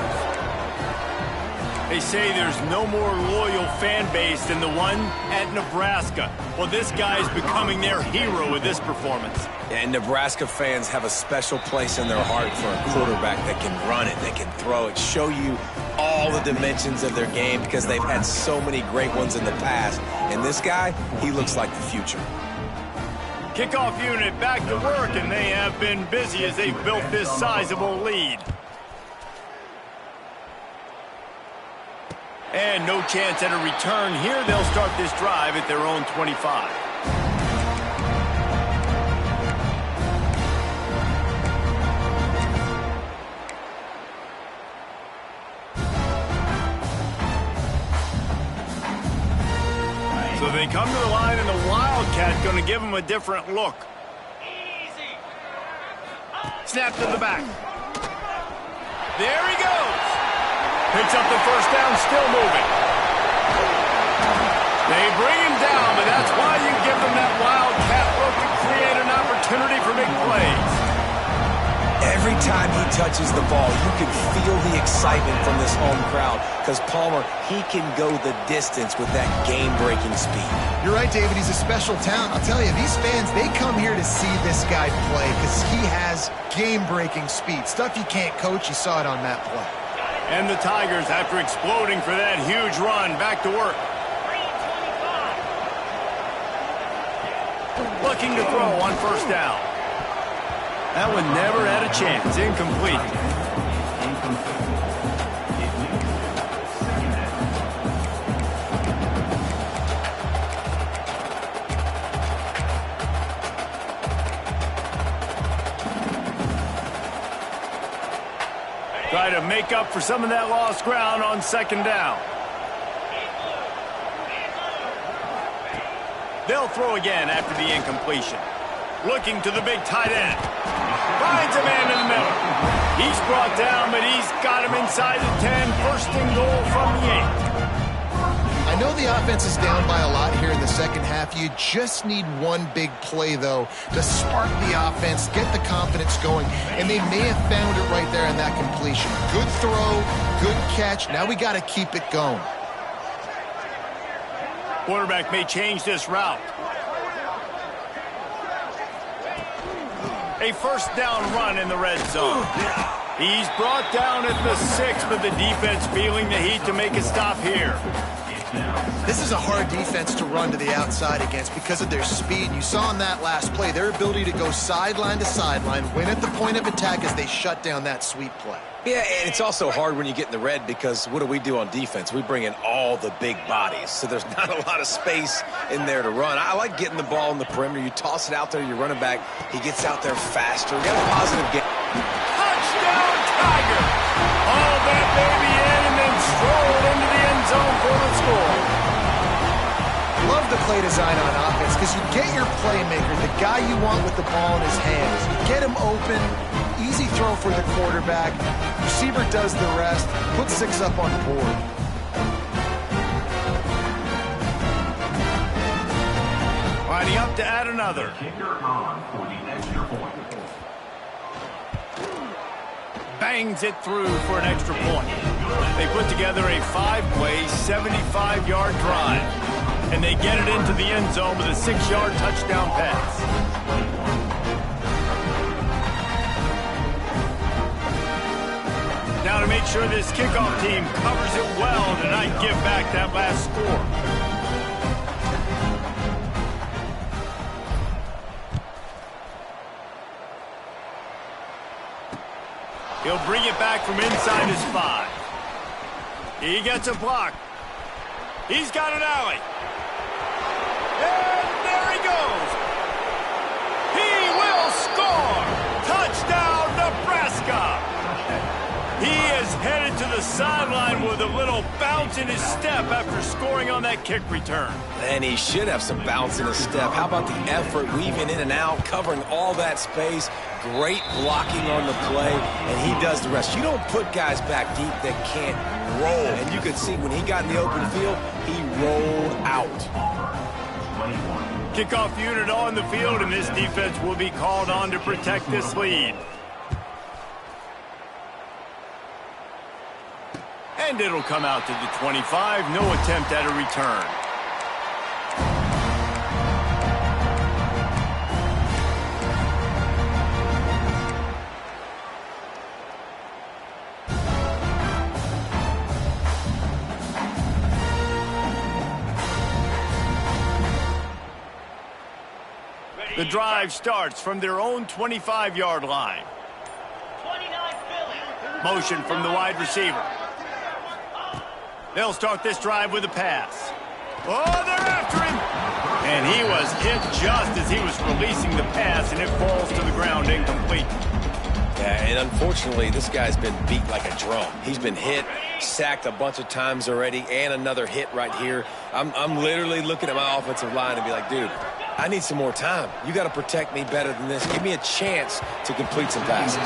They say there's no more loyal fan base than the one at Nebraska. Well, this guy's becoming their hero with this performance. And Nebraska fans have a special place in their heart for a quarterback that can run it, that can throw it, show you all the dimensions of their game because they've had so many great ones in the past. And this guy, he looks like the future. Kickoff unit back to work, and they have been busy as they've built this sizable lead. And no chance at a return here. They'll start this drive at their own 25. So they come to the line, and the Wildcat going to give them a different look. Snap to the back. There he goes. Picks up the first down, still moving. They bring him down, but that's why you give them that wildcat look to create an opportunity for big plays. Every time he touches the ball, you can feel the excitement from this home crowd because Palmer, he can go the distance with that game-breaking speed. You're right, David. He's a special talent. I'll tell you, these fans, they come here to see this guy play because he has game-breaking speed. Stuff you can't coach. You saw it on that play. And the Tigers, after exploding for that huge run, back to work. Looking to throw on first down. That one never had a chance. Incomplete. Try to make up for some of that lost ground on second down. They'll throw again after the incompletion. Looking to the big tight end. Finds a man in the middle. He's brought down, but he's got him inside the 10. First and goal from the 8. I know the offense is down by a lot here in the second half. You just need one big play, though, to spark the offense, get the confidence going, and they may have found it right there in that completion. Good throw, good catch. Now we got to keep it going. Quarterback may change this route. A first down run in the red zone. He's brought down at the 6, but the defense feeling the heat to make a stop here. This is a hard defense to run to the outside against because of their speed. You saw in that last play their ability to go sideline to sideline, win at the point of attack as they shut down that sweep play. Yeah, and it's also hard when you get in the red because what do we do on defense? We bring in all the big bodies, so there's not a lot of space in there to run. I like getting the ball in the perimeter. You toss it out there, your running back, he gets out there faster. We got a positive game. Touchdown, Tiger! All that baby in and then strolled into the end zone for the score. Love the play design on offense because you get your playmaker, the guy you want with the ball in his hands. You get him open, easy throw for the quarterback. Receiver does the rest, put 6 up on the board. Lining up to add another. Kicker on for the extra point. Bangs it through for an extra point. They put together a 5-play, 75-yard drive. And they get it into the end zone with a 6-yard touchdown pass. Now to make sure this kickoff team covers it well tonight, give back that last score. He'll bring it back from inside his 5. He gets a block. He's got an alley. And there he goes. He will score. Touchdown, Nebraska. He is headed to the sideline with a little bounce in his step after scoring on that kick return. And he should have some bounce in his step. How about the effort, weaving in and out, covering all that space. Great blocking on the play, and he does the rest. You don't put guys back deep that can't roll. And you can see when he got in the open field, he rolled out. Kickoff unit on the field, and this defense will be called on to protect this lead. And it'll come out to the 25. No attempt at a return. The drive starts from their own 25-yard line. 29 Philly. Motion from the wide receiver. They'll start this drive with a pass. Oh, they're after him. And he was hit just as he was releasing the pass, and it falls to the ground incomplete. Yeah, and unfortunately, this guy's been beat like a drum. He's been hit, sacked a bunch of times already, and another hit right here. I'm literally looking at my offensive line and be like, dude, I need some more time. You got to protect me better than this. Give me a chance to complete some passes.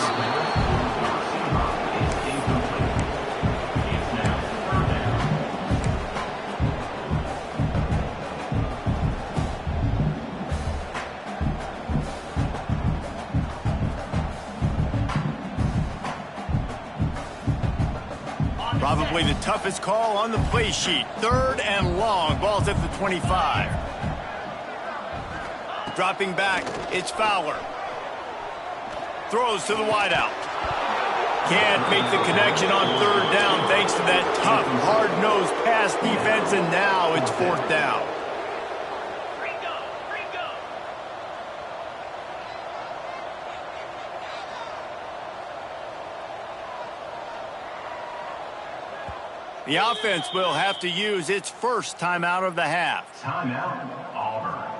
Probably the toughest call on the play sheet. 3rd and long. Ball's at the 25. Dropping back, it's Fowler. Throws to the wideout. Can't make the connection on 3rd down thanks to that tough, hard-nosed pass defense, and now it's 4th down. The offense will have to use its first timeout of the half. Timeout, Auburn.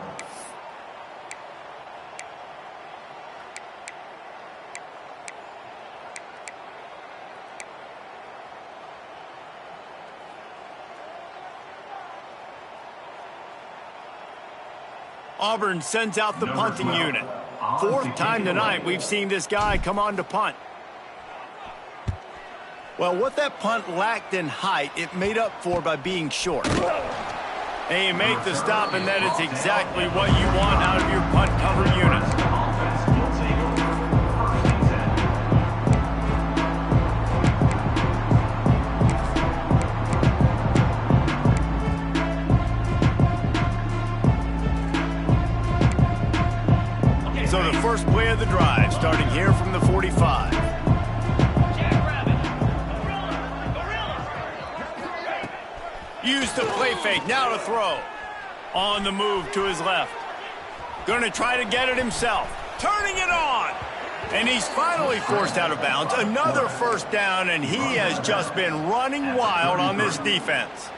Auburn sends out the punting unit. 4th time tonight we've seen this guy come on to punt. Well, what that punt lacked in height, it made up for by being short. And you make the stop, and that is exactly what you want out of your punt cover unit. So the first play of the drive, starting here from the 45. Used to play fake, now to throw. On the move to his left. Gonna try to get it himself. Turning it on! And he's finally forced out of bounds. Another 1st down, and he has just been running wild on this defense.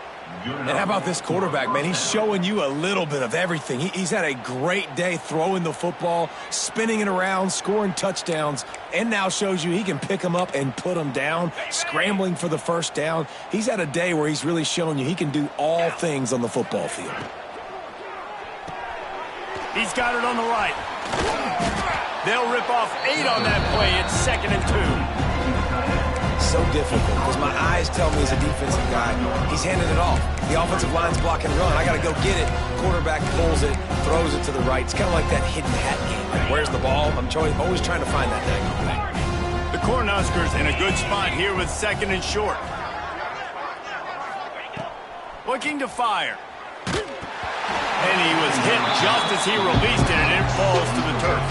And how about this quarterback, man? He's showing you a little bit of everything. He's had a great day throwing the football, spinning it around, scoring touchdowns, and now shows you he can pick them up and put them down, scrambling for the 1st down. He's had a day where he's really shown you he can do all things on the football field. He's got it on the right. They'll rip off 8 on that play. It's 2nd and 2. So difficult because my eyes tell me as a defensive guy, he's handed it off. The offensive line's block and run. I got to go get it. Quarterback pulls it, throws it to the right. It's kind of like that hidden hat game. Like, where's the ball? I'm always trying to find that thing. The Cornhuskers in a good spot here with 2nd and short. Looking to fire. And he was hit just as he released it, and it falls to the turf.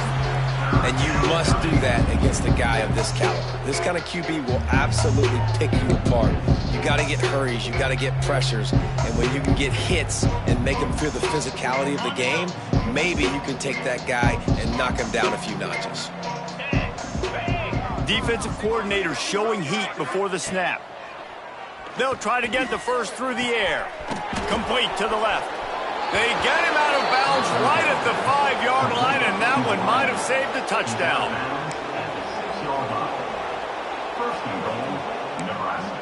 And you must do that against a guy of this caliber. This kind of QB will absolutely pick you apart. You got to get hurries. You got to get pressures. And when you can get hits and make him feel the physicality of the game, maybe you can take that guy and knock him down a few notches. Defensive coordinator showing heat before the snap. They'll try to get the first through the air. Complete to the left. They get him out of bounds right at the 5-yard line, and that one might have saved the touchdown. First and goal, Nebraska.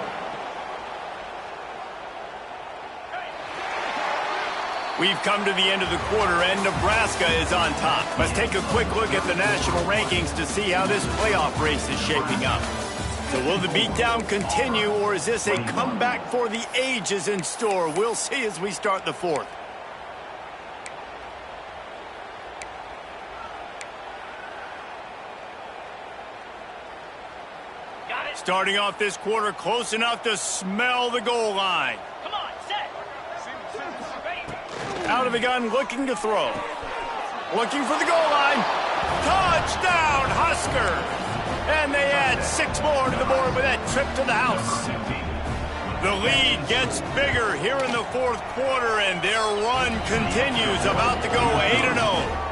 We've come to the end of the quarter, and Nebraska is on top. Let's take a quick look at the national rankings to see how this playoff race is shaping up. So will the beatdown continue, or is this a comeback for the ages in store? We'll see as we start the 4th. Starting off this quarter close enough to smell the goal line. Come on, set. Out of the gun, looking to throw. Looking for the goal line. Touchdown, Husker! And they add 6 more to the board with that trip to the house. The lead gets bigger here in the 4th quarter, and their run continues, about to go 8-0.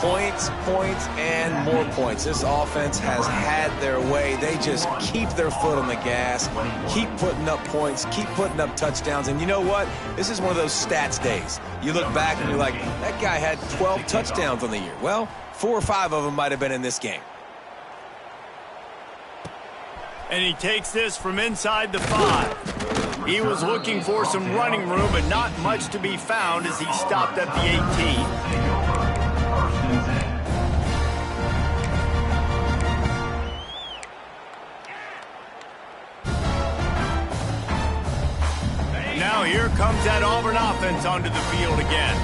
Points, points, and more points. This offense has had their way. They just keep their foot on the gas, keep putting up points, keep putting up touchdowns. And you know what? This is one of those stats days. You look back and you're like, that guy had 12 touchdowns on the year. Well, 4 or 5 of them might have been in this game. And he takes this from inside the 5. He was looking for some running room, but not much to be found as he stopped at the 18. Now here comes that Auburn offense onto the field again.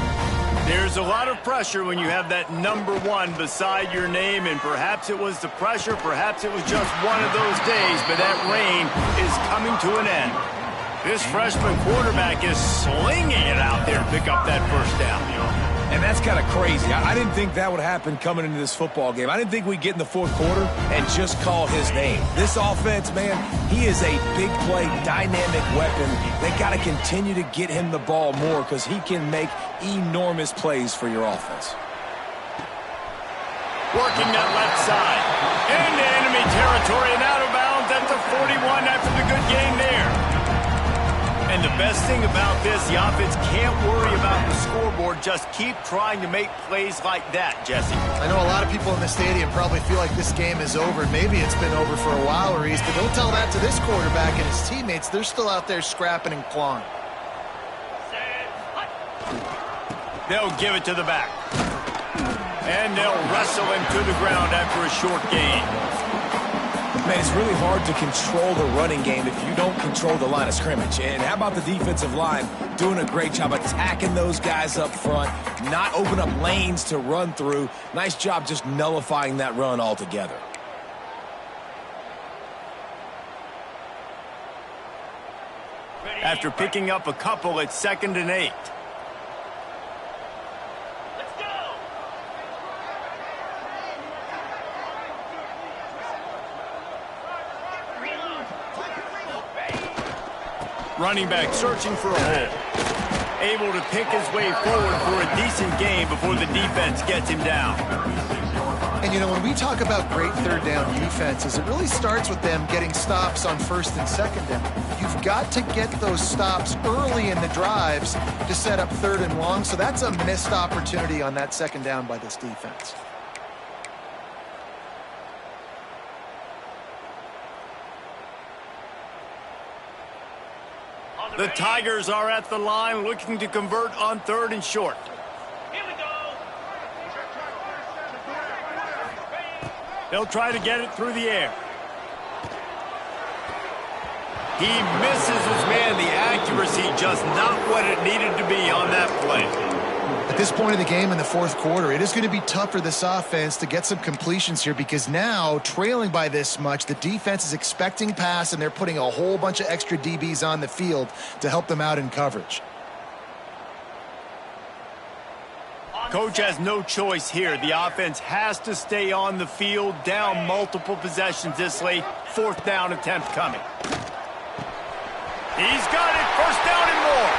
There's a lot of pressure when you have that number 1 beside your name, and perhaps it was the pressure, perhaps it was just one of those days, but that rain is coming to an end. This freshman quarterback is slinging it out there to pick up that first down. And that's kind of crazy. I didn't think that would happen coming into this football game. I didn't think we'd get in the fourth quarter and just call his name. This offense, man, he is a big play, dynamic weapon. They got to continue to get him the ball more because he can make enormous plays for your offense. Working that left side. Into enemy territory and out of bounds at the 41 after the good gain there. And the best thing about this, the offense can't worry about the scoreboard. Just keep trying to make plays like that, Jesse. I know a lot of people in the stadium probably feel like this game is over. Maybe it's been over for a while, Reese, but don't tell that to this quarterback and his teammates. They're still out there scrapping and clawing. They'll give it to the back. And they'll wrestle him to the ground after a short gain. Man, it's really hard to control the running game if you don't control the line of scrimmage. And how about the defensive line doing a great job attacking those guys up front, not open up lanes to run through. Nice job just nullifying that run altogether. After picking up a couple, it's 2nd and 8. Running back searching for a hole. Able to pick his way forward for a decent gain before the defense gets him down. And, you know, when we talk about great third down defenses, it really starts with them getting stops on 1st and 2nd down. You've got to get those stops early in the drives to set up 3rd and long, so that's a missed opportunity on that 2nd down by this defense. The Tigers are at the line looking to convert on 3rd and short. Here we go. They'll try to get it through the air. He misses his man. The accuracy just not what it needed to be on that play. At this point of the game in the 4th quarter, it is going to be tough for this offense to get some completions here because now, trailing by this much, the defense is expecting pass and they're putting a whole bunch of extra DBs on the field to help them out in coverage. Coach has no choice here. The offense has to stay on the field, down multiple possessions this late. 4th down attempt coming. He's got it. 1st down and more.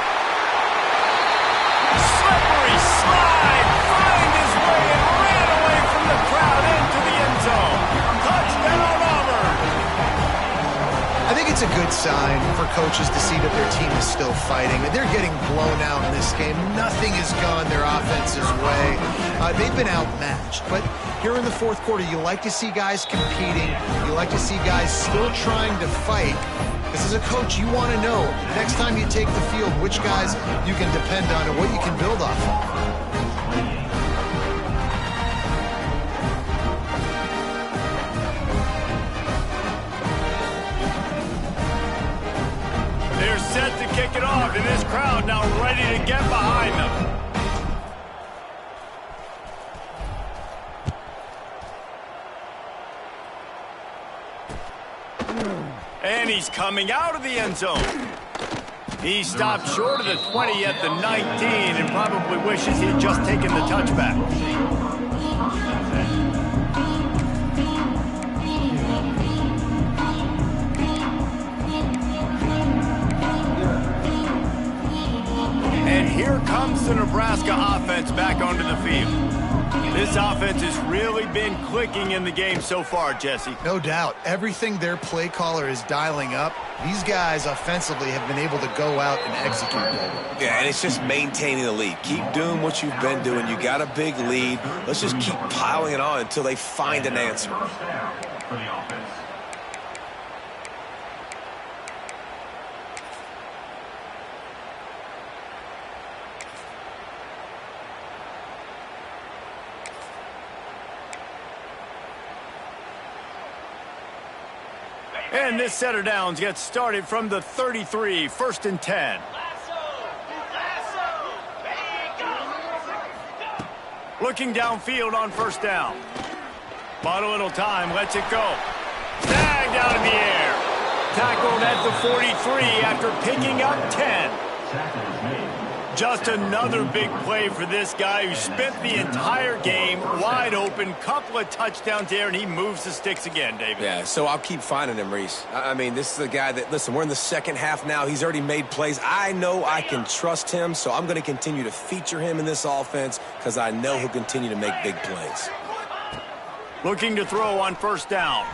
Slippery slide, find his way and ran away from the crowd into the end zone. Touchdown, Auburn. I think it's a good sign for coaches to see that their team is still fighting. They're getting blown out in this game. Nothing has gone their offense's way. They've been outmatched. But here in the 4th quarter, you like to see guys competing. You like to see guys still trying to fight. Because as a coach, you want to know next time you take the field which guys you can depend on and what you can build off of. They're set to kick it off, and this crowd now ready to get behind them. And he's coming out of the end zone. He stopped short of the 20 at the 19 and probably wishes he had just taken the touchback. And here comes the Nebraska offense back onto the field. This offense has really been clicking in the game so far, Jesse. No doubt. Everything their play caller is dialing up, these guys offensively have been able to go out and execute. Yeah, and it's just maintaining the lead. Keep doing what you've been doing. You got a big lead. Let's just keep piling it on until they find an answer. And this set of downs gets started from the 33, 1st and 10. Looking downfield on 1st down. Bought a little time, lets it go. Snagged out in the air. Tackled at the 43 after picking up 10. Just another big play for this guy who spent the entire game wide open. Couple of touchdowns there, and he moves the sticks again, David. Yeah, so I'll keep finding him, Reese. I mean, this is a guy that, listen, we're in the second half now. He's already made plays. I know I can trust him, so I'm going to continue to feature him in this offense because I know he'll continue to make big plays. Looking to throw on 1st down.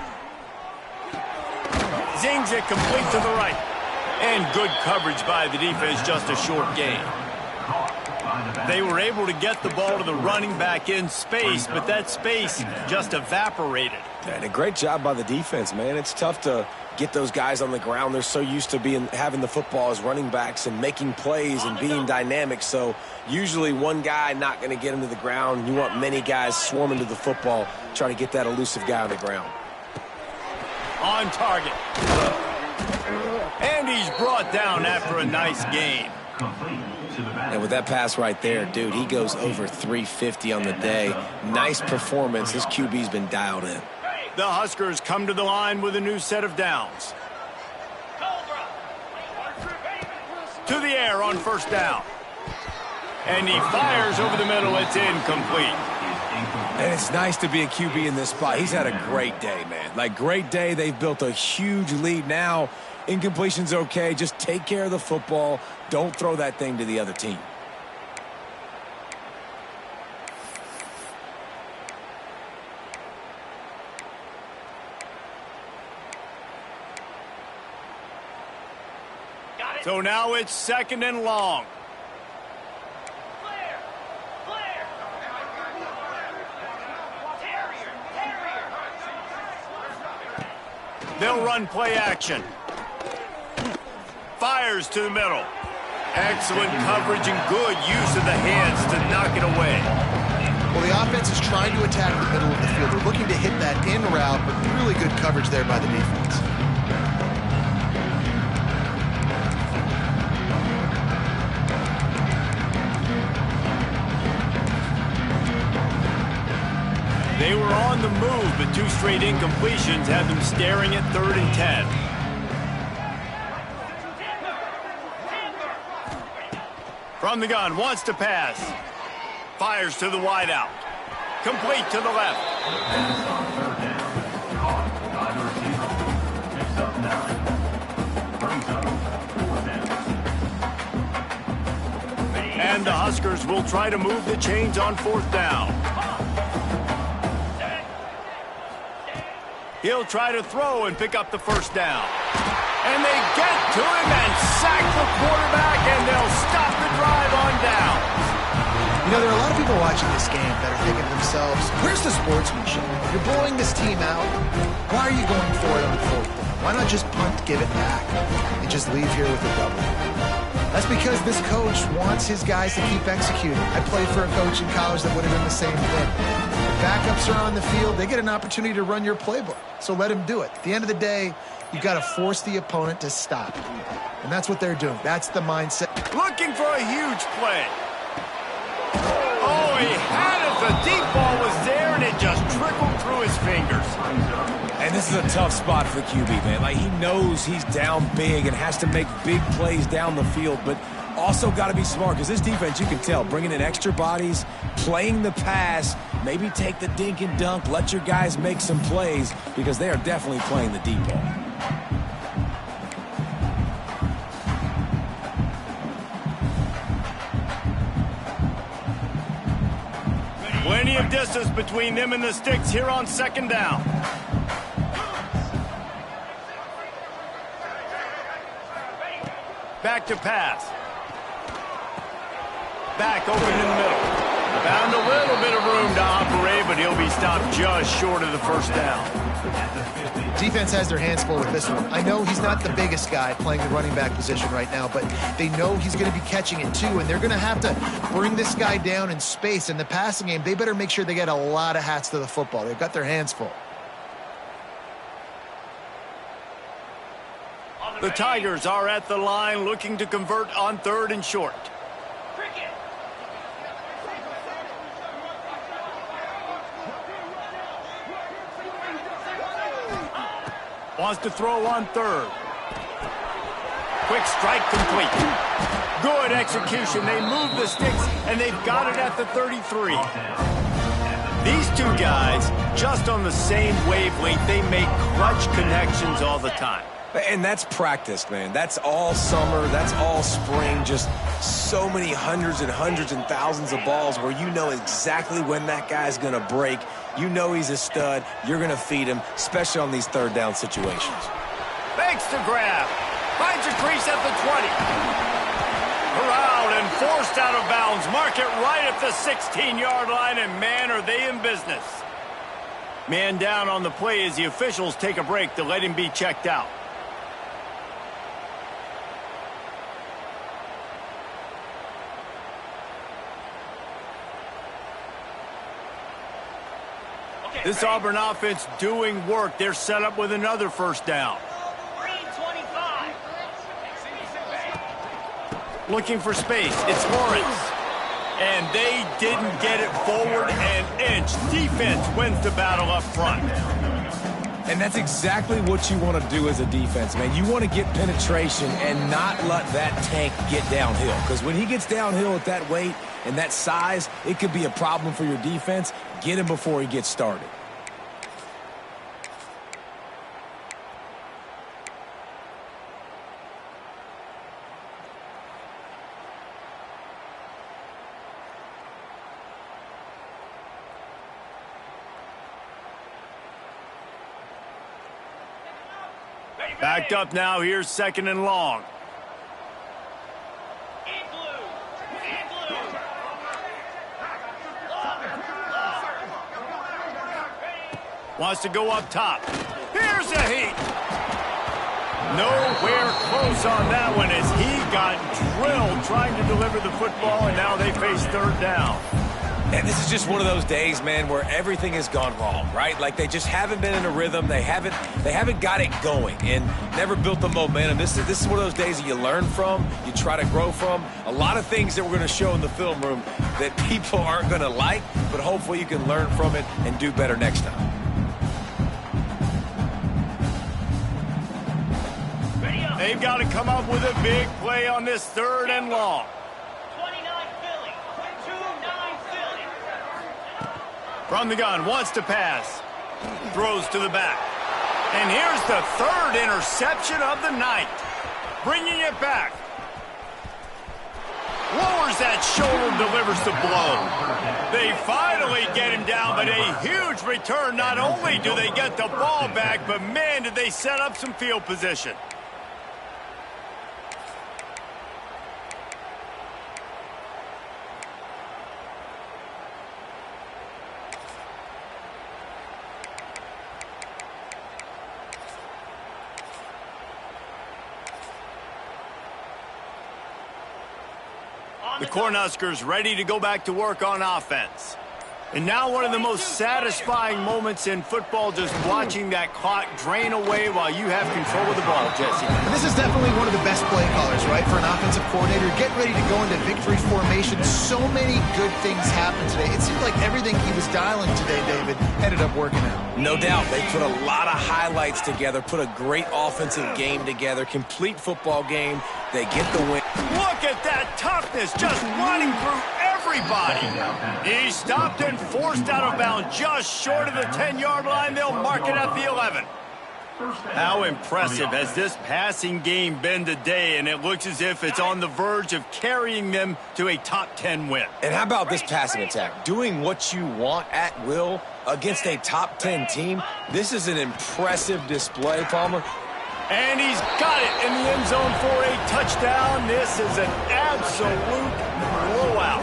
Zings it complete to the right. And good coverage by the defense, just a short gain. They were able to get the ball to the running back in space, but that space just evaporated. And a great job by the defense, man. It's tough to get those guys on the ground. They're so used to having the football as running backs and making plays and being dynamic. So usually one guy not going to get him to the ground. You want many guys swarming to the football, trying to get that elusive guy on the ground. On target. And he's brought down after a nice gain. And with that pass right there, dude, he goes over 350 on the day. Nice performance. This QB's been dialed in. The Huskers come to the line with a new set of downs. To the air on 1st down. And he fires over the middle. It's incomplete. And it's nice to be a QB in this spot. He's had a great day, man. Like, great day. They've built a huge lead now. Incompletion's okay. Just take care of the football. Don't throw that thing to the other team. So now it's 2nd and long. They'll run play action. Fires to the middle. Excellent coverage and good use of the hands to knock it away. Well, the offense is trying to attack the middle of the field. They're looking to hit that in route, but really good coverage there by the defense. They were on the move, but 2 straight incompletions had them staring at 3rd and 10. From the gun, wants to pass. Fires to the wideout. Complete to the left. And the Huskers will try to move the chains on 4th down. He'll try to throw and pick up the 1st down. And they get to him and sack the quarterback, and they'll stop the drive on down. You know, there are a lot of people watching this game that are thinking to themselves, where's the sportsmanship? You're blowing this team out. Why are you going for it on 4th down? Why not just punt, give it back, and just leave here with a double? That's because this coach wants his guys to keep executing. I played for a coach in college that would have done the same thing. If backups are on the field, they get an opportunity to run your playbook. So let him do it. At the end of the day, you've got to force the opponent to stop. And that's what they're doing. That's the mindset. Looking for a huge play. Oh, he had it. The deep ball was there, and it just trickled through his fingers. And this is a tough spot for the QB, man. Like, he knows he's down big and has to make big plays down the field, but also got to be smart because this defense, you can tell, bringing in extra bodies, playing the pass, maybe take the dink and dunk, let your guys make some plays because they are definitely playing the deep ball. Plenty of distance between them and the sticks here on 2nd down. Back to pass. Back open in the middle. Found a little bit of room to operate, but he'll be stopped just short of the 1st down. Defense has their hands full with this one. I know he's not the biggest guy playing the running back position right now, but they know he's going to be catching it too, and they're going to have to bring this guy down in space. In the passing game, they better make sure they get a lot of hats to the football. They've got their hands full. The Tigers are at the line looking to convert on 3rd and short. Cricket. Wants to throw on 3rd. Quick strike complete. Good execution. They move the sticks, and they've got it at the 33. These two guys, just on the same wavelength, they make clutch connections all the time. And that's practice, man. That's all summer. That's all spring. Just so many hundreds and thousands of balls where you know exactly when that guy's going to break. You know he's a stud. You're going to feed him, especially on these 3rd down situations. Fakes to grab. Finds a crease at the 20. Corralled and forced out of bounds. Mark it right at the 16-yard line, and man, are they in business. Man down on the play as the officials take a break to let him be checked out. This Auburn offense doing work. They're set up with another 1st down. 325. Looking for space. It's Lawrence. And they didn't get it forward an inch. Defense wins the battle up front. And that's exactly what you want to do as a defense, man. You want to get penetration and not let that tank get downhill. Because when he gets downhill at that weight and that size, it could be a problem for your defense. Get him before he gets started. Backed up now. Here's 2nd and long. Wants to go up top. Here's a heat. Nowhere close on that one as he got drilled trying to deliver the football, and now they face 3rd down. And this is just one of those days, man, where everything has gone wrong, right? Like they just haven't been in a rhythm. They haven't got it going and never built the momentum. This is one of those days that you learn from, you try to grow from. A lot of things that we're going to show in the film room that people aren't going to like, but hopefully you can learn from it and do better next time. They've got to come up with a big play on this 3rd and long. 29 Philly. 29 Philly. From the gun, wants to pass. Throws to the back. And here's the 3rd interception of the night. Bringing it back. Lowers that shoulder, delivers the blow. They finally get him down, but a huge return. Not only do they get the ball back, but man, did they set up some field position. The Cornhuskers ready to go back to work on offense. And now one of the most satisfying moments in football, just watching that clock drain away while you have control of the ball, Jesse. And this is definitely one of the best play callers, right, for an offensive coordinator. Get ready to go into victory formation. So many good things happened today. It seemed like everything he was dialing today, David, ended up working out. No doubt. They put a lot of highlights together, put a great offensive game together, complete football game. They get the win. Look at that toughness, just running through everybody. He stopped and forced out of bounds just short of the 10-yard line. They'll mark it at the 11. How impressive has this passing game been today, and it looks as if it's on the verge of carrying them to a top 10 win. And how about this passing attack? Doing what you want at will against a top 10 team. This is an impressive display, Palmer. And he's got it in the end zone for a touchdown. This is an absolute blowout.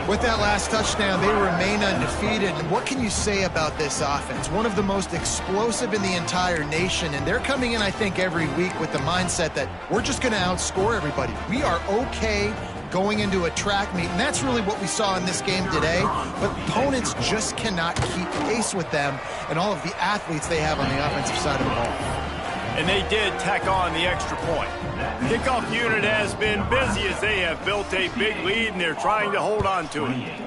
With that last touchdown, they remain undefeated. And what can you say about this offense? One of the most explosive in the entire nation. And they're coming in, I think, every week with the mindset that we're just going to outscore everybody. We are okay going into a track meet. And that's really what we saw in this game today. But opponents just cannot keep pace with them and all of the athletes they have on the offensive side of the ball. And they did tack on the extra point. Kickoff unit has been busy as they have built a big lead, and they're trying to hold on to it.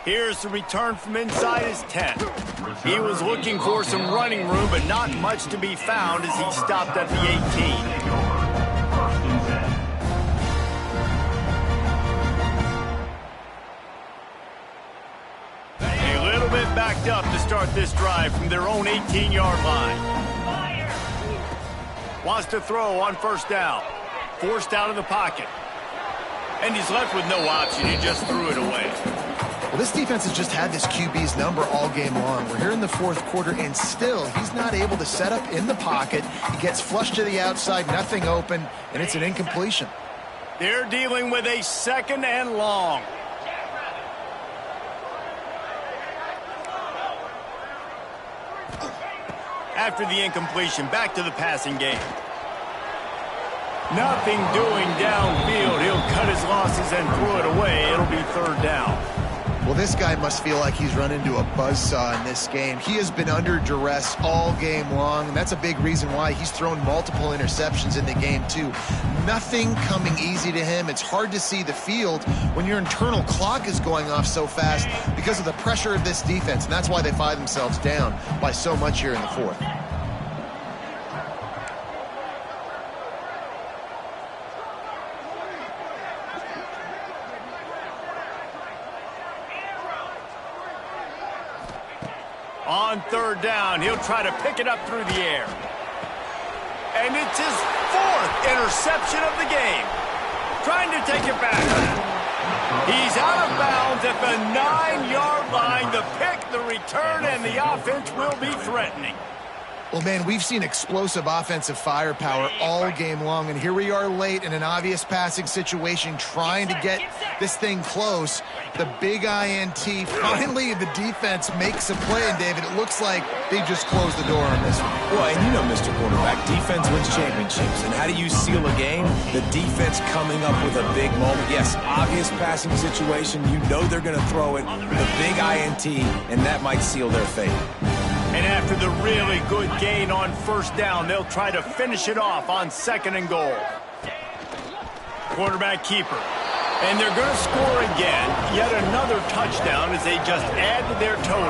Here's the return from inside his 10. He was looking for some running room, but not much to be found as he stopped at the 18. Backed up to start this drive from their own 18-yard line. Wants to throw on first down. Forced out of the pocket. And he's left with no option. He just threw it away. Well, this defense has just had this QB's number all game long. We're here in the fourth quarter, and still he's not able to set up in the pocket. He gets flushed to the outside, nothing open, and it's an incompletion. They're dealing with a 2nd and long. After the incompletion, back to the passing game. Nothing doing downfield. He'll cut his losses and throw it away. It'll be 3rd down. Well, this guy must feel like he's run into a buzzsaw in this game. He has been under duress all game long, and that's a big reason why he's thrown multiple interceptions in the game, too. Nothing coming easy to him. It's hard to see the field when your internal clock is going off so fast because of the pressure of this defense, and that's why they find themselves down by so much here in the fourth. On 3rd down, he'll try to pick it up through the air. And it's his 4th interception of the game. Trying to take it back. He's out of bounds at the 9-yard line. The pick, the return, and the offense will be threatening. Well, man, we've seen explosive offensive firepower all game long, and here we are late in an obvious passing situation trying to get this thing close. The big INT, finally the defense makes a play, and David, it looks like they just closed the door on this one. Well, and you know, Mr. Quarterback, defense wins championships, and how do you seal a game? The defense coming up with a big moment. Yes, obvious passing situation, you know they're going to throw it, the big INT, and that might seal their fate. And after the really good gain on 1st down, they'll try to finish it off on 2nd and goal. Quarterback keeper. And they're going to score again. Yet another touchdown as they just add to their total.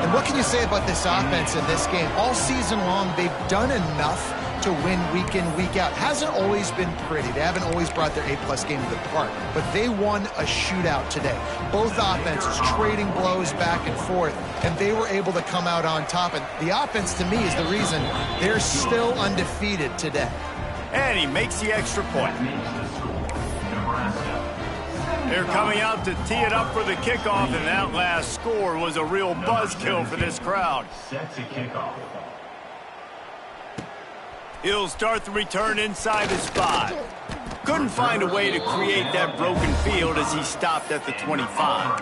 And what can you say about this offense in this game? All season long, they've done enough to win week in, week out. Hasn't always been pretty. They haven't always brought their A-plus game to the park. But they won a shootout today. Both offenses trading blows back and forth, and they were able to come out on top. And the offense, to me, is the reason they're still undefeated today. And he makes the extra point. They're coming out to tee it up for the kickoff, and that last score was a real buzzkill for this crowd. Set to kickoff. He'll start the return inside his 5. Couldn't find a way to create that broken field as he stopped at the 25.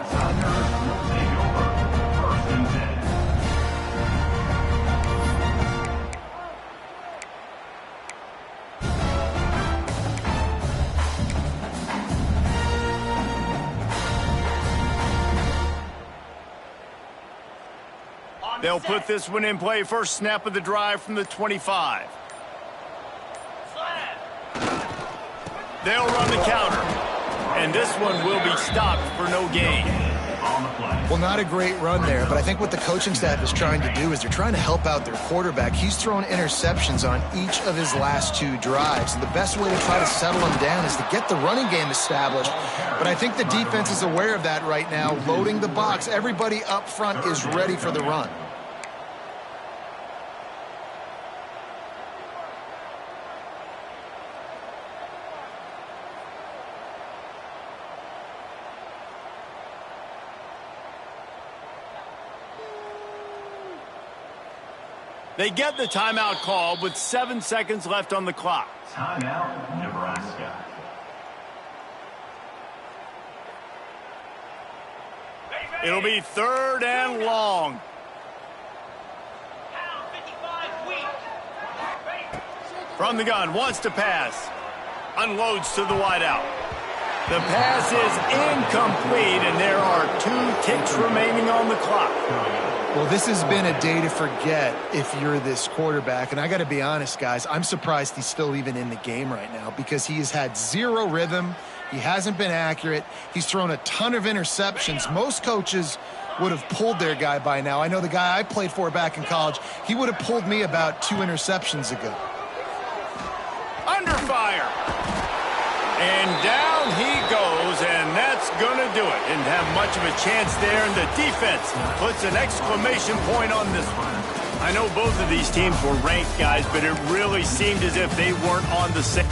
They'll put this one in play. First snap of the drive from the 25. They'll run the counter. And this one will be stopped for no gain. Well, not a great run there, but I think what the coaching staff is trying to do is they're trying to help out their quarterback. He's thrown interceptions on each of his last 2 drives, and the best way to try to settle him down is to get the running game established. But I think the defense is aware of that right now, loading the box. Everybody up front is ready for the run. They get the timeout called with 7 seconds left on the clock. Timeout, Nebraska. It'll be 3rd and long. From the gun, wants to pass. Unloads to the wideout. The pass is incomplete, and there are 2 ticks remaining on the clock. Well, this has been a day to forget if you're this quarterback. And I got to be honest, guys, I'm surprised he's still even in the game right now because he has had 0 rhythm. He hasn't been accurate. He's thrown a ton of interceptions. Most coaches would have pulled their guy by now. I know the guy I played for back in college, he would have pulled me about 2 interceptions ago. Under fire. And down he goes, and that's going to do it. Didn't have much of a chance there, and the defense puts an exclamation point on this one. I know both of these teams were ranked, guys, but it really seemed as if they weren't on the same.